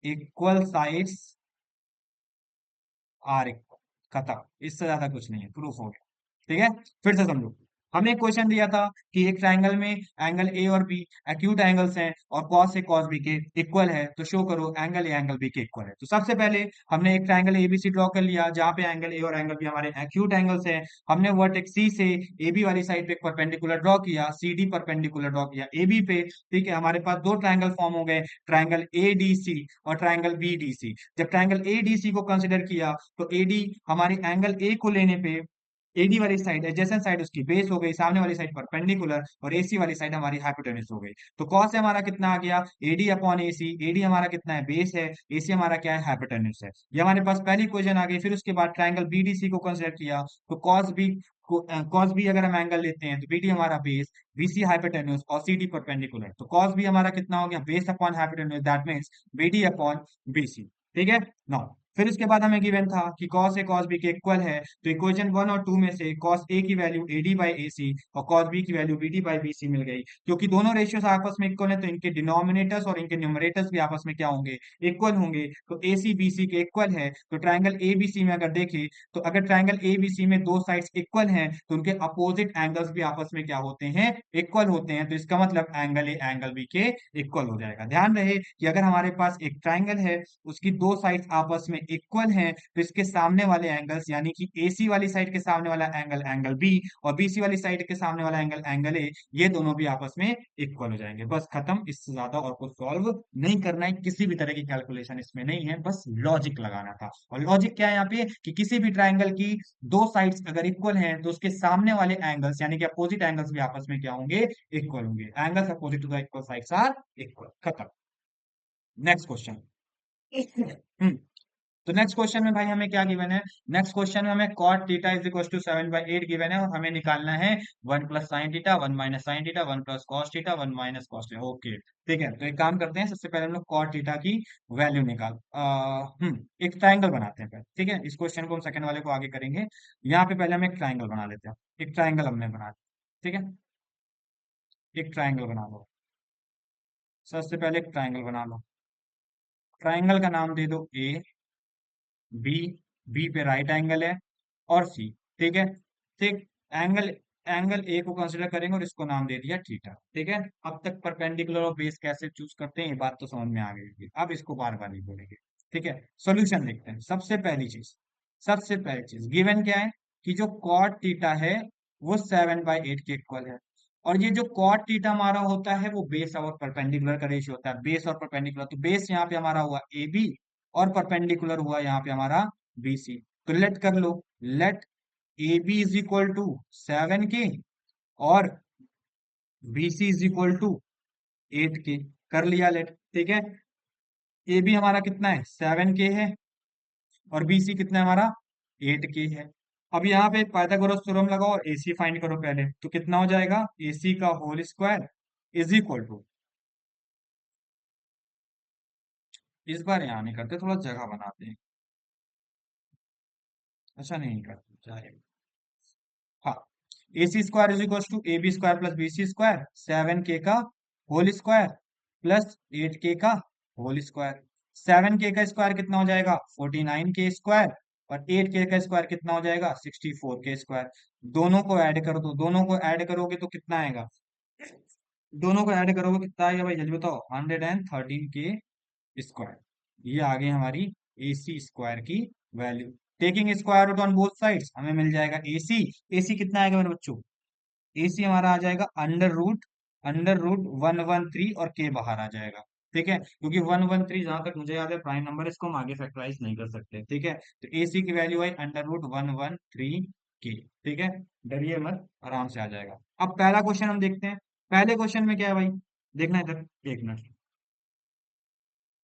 equal sides are equal, खत्म। इससे ज्यादा कुछ नहीं है, प्रूफ हो गया। ठीक है, फिर से समझो। हमने एक क्वेश्चन दिया था कि एक ट्राइंगल में एंगल ए और बी एक्यूट एंगल्स हैं और कॉस ए कॉस बी के इक्वल है, तो शो करो एंगल ए एंगल बी के इक्वल है। तो सबसे पहले हमने एक ट्राइंगल एबीसी ड्रॉ कर लिया जहां पे एंगल ए और एंगल बी हमारे एक्यूट एंगल्स हैं। हमने वर्टेक्स सी से ए बी वाली साइड पे एक परपेंडिकुलर ड्रॉ किया, सी डी परपेंडिकुलर ड्रॉ किया ए बी पे। ठीक है, हमारे पास दो ट्राइंगल फॉर्म हो गए, ट्राइंगल ए डी सी और ट्राइंगल बी डी सी। जब ट्राइंगल ए डी सी को कंसिडर किया तो एडी हमारे एंगल ए को लेने पे एडी वाली साइड एडजेसेंट साइड उसकी बेस हो गई, सामने वाली साइड परपेंडिकुलर, और एसी वाली साइड हमारी हाइपोटेन्यूज हो गई। तो कॉस से हमारा कितना आ गया, एडी अपॉन एसी। एडी हमारा कितना है, बेस है। एसी हमारा क्या है, हाइपोटेन्यूज है। ये हमारे पास पहली इक्वेशन आ गई। फिर उसके बाद ट्राइंगल बीडीसी को कंसिडर किया तो कॉस बी अगर हम एंगल लेते हैं तो बीडी हमारा बेस, बीसी हाइपोटेन्यूज और सीडी परपेंडिकुलर। तो कॉस बी हमारा कितना हो गया, base upon hypotenuse, that means BD upon BC. ठीक है, नाउ फिर उसके बाद हमें गिवन था कि cos a cos b के इक्वल है, तो इक्वेशन 1 और 2 में से cos a की वैल्यू ad बाई ac और cos b की वैल्यू bd बाई bc मिल गई। क्योंकि दोनों रेशियोज आपस में इक्वल है तो इनके डिनोमिनेटर्स और इनके न्यूमरेटर्स भी आपस में क्या होंगे, इक्वल होंगे। तो ac bc के इक्वल है, तो ट्राइंगल abc में अगर देखें तो अगर ट्राइंगल abc में दो साइड्स इक्वल हैं तो उनके अपोजिट एंगल्स भी आपस में क्या होते हैं, इक्वल होते हैं। तो इसका मतलब एंगल ए एंगल बी के इक्वल हो जाएगा। ध्यान रहे कि अगर हमारे पास एक ट्राइंगल है, उसकी दो साइड्स आपस में इक्वल हैं, तो इसके सामने वाले एंगल्स यानी कि एसी वाली साइड के सामने वाला एंगल एंगल बी और बीसी वाली साइड के सामने वाला एंगल एंगल ए, ये दोनों भी आपस में इक्वल हो जाएंगे। बस खत्म, इससे ज्यादा और कुछ सॉल्व नहीं करना है, किसी भी तरह की कैलकुलेशन इसमें नहीं है, बस लॉजिक लगाना था। और लॉजिक क्या है यहाँ पे कि किसी भी ट्राइंगल की दो साइड्स अगर इक्वल हैं तो उसके सामने वाले एंगल्स यानी कि अपोजिट एंगल्स भी आपस में क्या होंगे, इक्वल होंगे। Angles opposite to the equal sides are equal, खत्म। Next question. हम्म, तो नेक्स्ट क्वेश्चन में भाई हमें क्या गिवन है, नेक्स्ट क्वेश्चन में हमें cot theta is equal to 7/8 given है और हमें निकालना है 1 plus sine theta, 1 minus sine theta, 1 plus cos theta, 1 minus cos theta. Okay, ठीक है, तो एक काम करते हैं, सबसे पहले हम लोग cot थीटा की वैल्यू एक ट्राइंगल बनाते हैं पहले। ठीक है, इस क्वेश्चन को हम सेकंड वाले को आगे करेंगे। यहाँ पे पहले हम एक ट्राइंगल बना लेते हैं। एक ट्राइंगल हमने बना लिया। ठीक है, एक ट्राइंगल बना लो। सबसे पहले एक ट्राइंगल बना लो। ट्राइंगल का नाम दे दो ए बी, बी पे राइट एंगल है और सी। ठीक है, ठीक, एंगल एंगल ए को कंसिडर करेंगे और इसको नाम दे दिया थीटा। ठीक है, अब तक परपेंडिकुलर और बेस कैसे चूज करते हैं ये बात तो समझ में आ गई होगी, अब इसको बार बार नहीं बोलेंगे। ठीक है, सॉल्यूशन देखते हैं। सबसे पहली चीज गिवन क्या है कि जो कॉट थीटा है वो 7/8 के इक्वल है। और ये जो कॉट थीटा हमारा होता है वो बेस और परपेंडिकुलर का रेशियो होता है, बेस और परपेंडिकुलर। तो बेस यहाँ पे हमारा हुआ ए बी और परपेंडिकुलर हुआ यहाँ पे हमारा बीसी। तो लेट कर लो, let A B is equal to 7 के और बीसी इज इक्वल टू 8 के। कर लिया लेट। ठीक है, ए बी हमारा कितना है, 7 के है और बीसी कितना है हमारा, 8 के है। अब यहाँ पे पाइथागोरस थ्योरम लगाओ और एसी फाइंड करो पहले, तो कितना हो जाएगा, एसी का whole square is equal to, इस बार यहाँ नहीं करते, थोड़ा जगह बनाते हैं। अच्छा, नहीं करते जाएगा। हाँ, A C square is equal to A B square plus B C square, 7 के का होल स्क्वायर प्लस 8 के का होल स्क्वायर। 7 के का स्क्वायर कितना हो जाएगा, 49 के स्क्वायर, और 8 के का स्क्वायर कितना हो जाएगा, 64 के स्क्वायर। दोनों को ऐड कर दो, दोनों को ऐड करोगे तो कितना आएगा, दोनों को ऐड करोगे कितना आएगा भाई, जल्दी बताओ, 113 के स्क्वायर। ये आ गई हमारी AC स्क्वायर की वैल्यू। Taking square root on both sides हमें मिल जाएगा AC। AC कितना आएगा मेरे बच्चों? AC हमारा आ जाएगा अंडर रूट 113 और के बाहर आ जाएगा। ठीक है, क्योंकि 113 जहां तक मुझे याद है प्राइम नंबर, इसको हम आगे फैक्टराइज नहीं कर सकते। ठीक है, तो AC की वैल्यू आई अंडर रूट 113 के। ठीक है, डरिए मत, आराम से आ जाएगा। अब पहला क्वेश्चन हम देखते हैं। पहले क्वेश्चन में क्या है भाई? देखना इधर, एक मिनट।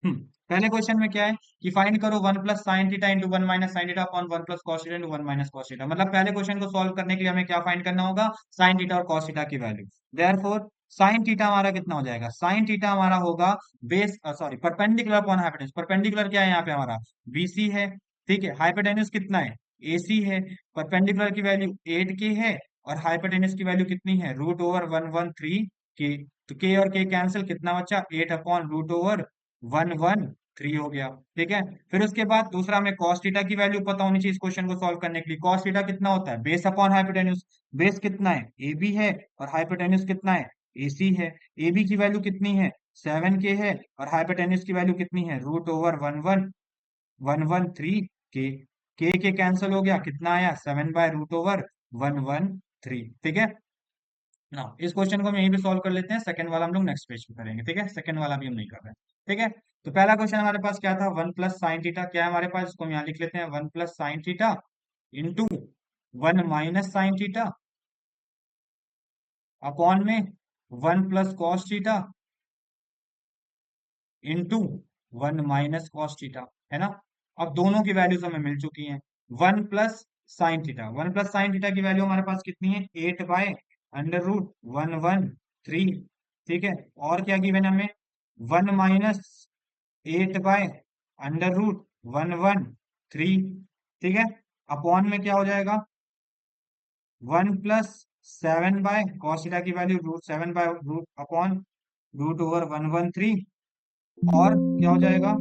हम्म पहले क्वेश्चन में क्या है कि फाइंड करो 1 + sin theta into 1 - sin theta upon 1 + cos theta into 1 - cos theta. मतलब पहले क्वेश्चन को सॉल्व करने के लिए हमें क्या फाइंड करना होगा? साइन थीटा और cos थीटा की वैल्यू। देयरफॉर साइन थीटा हमारा कितना हो जाएगा? साइन थीटा हमारा होगा base, sorry, perpendicular upon hypotenuse. Perpendicular क्या है यहाँ पे हमारा? BC है। ठीक है, हाइपोटेन्यूज कितना है? AC है। परपेंडिकुलर की वैल्यू 8K है और हाइपोटेन्यूज की वैल्यू कितनी है? √113 के। तो के और के कैंसिल, कितना बचा? 8/√113 हो गया। ठीक है, फिर उसके बाद दूसरा हमें कॉस थीटा की वैल्यू पता होनी चाहिए इस क्वेश्चन को सॉल्व करने के लिए। कॉस थीटा कितना होता है? Base upon hypotenuse. बेस कितना है? AB है और हाइपोटेन्यूज कितना है? AC है। AB की वैल्यू कितनी है? 7K है और हाइपोटेन्यूज की वैल्यू कितनी है? √11113 के कैंसिल हो गया, कितना आया? 7/√113। ठीक है ना, इस क्वेश्चन को हम यहीं पे सॉल्व कर लेते हैं। सेकंड वाला हम लोग नेक्स्ट पेज पे करेंगे। ठीक है, सेकंड वाला भी हम नहीं कर रहे हैं। ठीक है, तो पहला क्वेश्चन हमारे पास क्या था? 1 + sin थीटा क्या है हमारे पास? इसको हम यहाँ लिख लेते हैं, 1 + sin theta into 1 - sin theta upon में 1 + cos theta into 1 - cos theta. है ना? अब दोनों की वैल्यूज हमें मिल चुकी हैं। 1 + sin थीटा, 1 + sin थीटा की वैल्यू हमारे पास कितनी है? 8/√113। ठीक है, और क्या गिवन हमें? 1 - 8/√113। ठीक है, अपॉन में क्या हो जाएगा? 1 + 7/cos थीटा की वैल्यू √7/रूट अपॉन √113। और क्या हो जाएगा?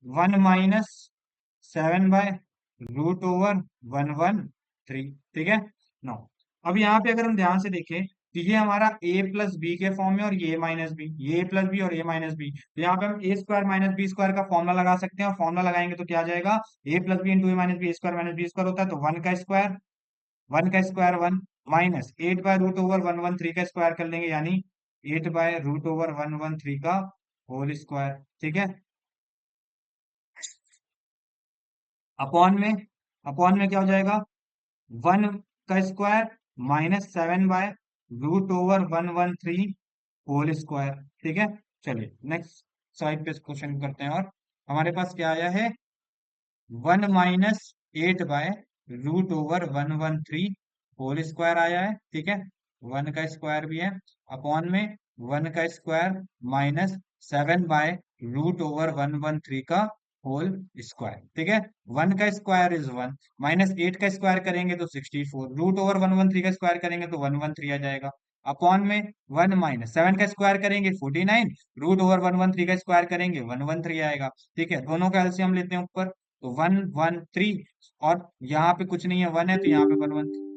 1 - 7/√113। ठीक है नो। अब यहाँ पे अगर हम ध्यान से देखें तो ये हमारा A + B के फॉर्म में और ये A - B, ये A + B और A - B। तो यहाँ पे हम A² - B² का फॉर्मूला लगा सकते हैं और फॉर्मूला लगाएंगे तो क्या आ जाएगा? A + B into A - B, A² - B² होता है तो 1 का स्क्वायर 1 -8/√113 का स्क्वायर कर लेंगे, यानी 8/√113 का होल स्क्वायर। ठीक है, अपॉन में, अपॉन में क्या हो जाएगा? 1 का स्क्वायर -7/√113 होल स्क्वायर। ठीक है, चलिए नेक्स्ट साइड पे क्वेश्चन करते हैं। और हमारे पास क्या आया है? 1 - 8/√113 होल स्क्वायर आया है। ठीक है, 1 का स्क्वायर भी है, अपॉन में 1 का स्क्वायर -7/√113 का होल स्क्वायर। ठीक है, 1 का स्क्वायर इज 1, -8 का स्क्वायर करेंगे तो 64, √113 का स्क्वायर करेंगे तो 113 आ जाएगा। अपॉन में 1 - 7 का स्क्वायर करेंगे 49, √113 का स्क्वायर करेंगे 113 आएगा। ठीक है, दोनों का एलसीएम लेते हैं ऊपर, तो 113, और यहाँ पे कुछ नहीं है, 1 है तो यहाँ पे 113।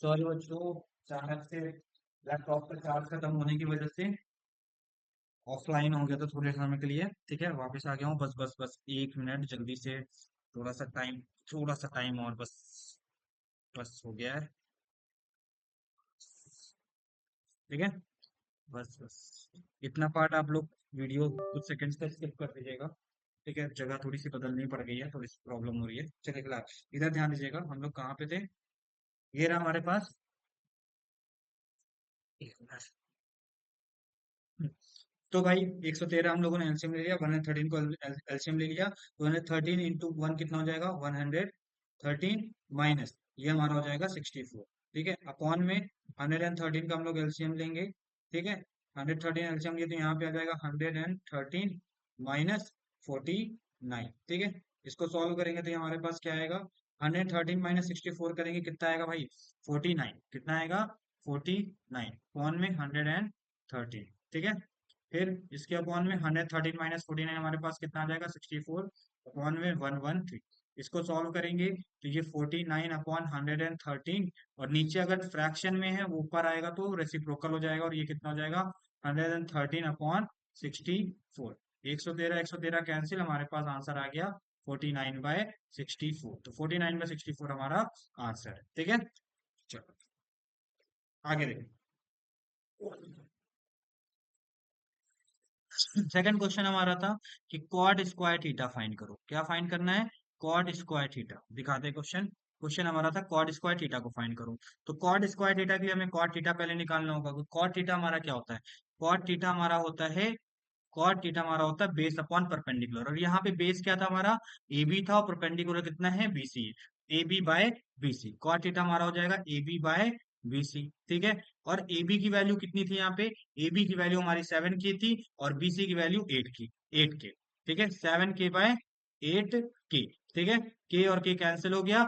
सॉरी बच्चों, अचानक से लैपटॉप का चार्ज खत्म होने की वजह से ऑफलाइन हो गया था थोड़े समय के लिए। ठीक है, वापस आ गया हूँ। बस बस बस 1 मिनट जल्दी से, थोड़ा सा टाइम, थोड़ा सा टाइम और बस, बस हो गया है। ठीक है, बस बस इतना पार्ट आप लोग वीडियो कुछ सेकंड्स का स्किप कर दीजिएगा। ठीक है, जगह थोड़ी सी बदलनी पड़ गई है, थोड़ी सी प्रॉब्लम हो रही है। चलिए फिलहाल इधर ध्यान दीजिएगा, हम लोग कहाँ पे थे। ये रहा हमारे पास। एक मिनट। तो भाई 113 हम लोगों ने एलसीएम ले लिया, 113 को एलसीएम ले लिया, तो 113 इंटू वन कितना हो जाएगा, 113 माइनस ये हमारा हो जाएगा 64। ठीक है, अपॉन में 113 का हम लोग एलसीएम लेंगे। ठीक है, 113 एलसीएम लिए तो यहाँ पे आ जाएगा 113 माइनस 49। ठीक है, इसको सॉल्व करेंगे तो ये हमारे पास क्या आएगा, 113 माइनस 64 करेंगे कितना आएगा भाई, 49। कितना आएगा, 49 अपॉन में 113। ठीक है, फिर इसके अपॉन में 113 माइनस 49 हमारे पास कितना आ जाएगा, 64 अपॉन में 113। इसको सॉल्व करेंगे तो ये 49 अपॉन 113, और नीचे अगर फ्रैक्शन में है वो ऊपर आएगा तो रेसिप्रोकल हो जाएगा, और ये कितना हो जाएगा, 113 अपॉन 64। 113 कैंसिल, हमारे पास आंसर आ गया 49/64। तो 49/64 हमारा आंसर है। ठीक है, चलो आगे देखो। सेकंड क्वेश्चन हमारा था कि कॉट स्क्वायर थीटा फाइंड करो। क्या फाइंड करना है, कॉट स्क्वायर थीटा। दिखाते हैं क्वेश्चन। क्वेश्चन हमारा था कॉट स्क्वायर थीटा को फाइंड करो। तो कॉट स्क्वायर थीटा के लिए हमें कॉट थीटा पहले निकालना होगा। कॉट थीटा हमारा क्या होता है, कॉट थीटा हमारा होता है, कॉट थीटा हमारा होता है बेस अपॉन परपेंडिकुलर। और यहाँ पे बेस क्या था हमारा, ए बी था, और परपेंडिकुलर कितना है, बीसी है। A B by BC, cot theta हमारा हो जाएगा ए बी बाय बीसी। ठीक है, और ए बी की वैल्यू कितनी थी यहाँ पे, ए बी की वैल्यू हमारी 7 की थी, और बीसी की वैल्यू 8 की, 8 के। ठीक है, 7 के बाय 8 के। ठीक है, के और के कैंसिल हो गया।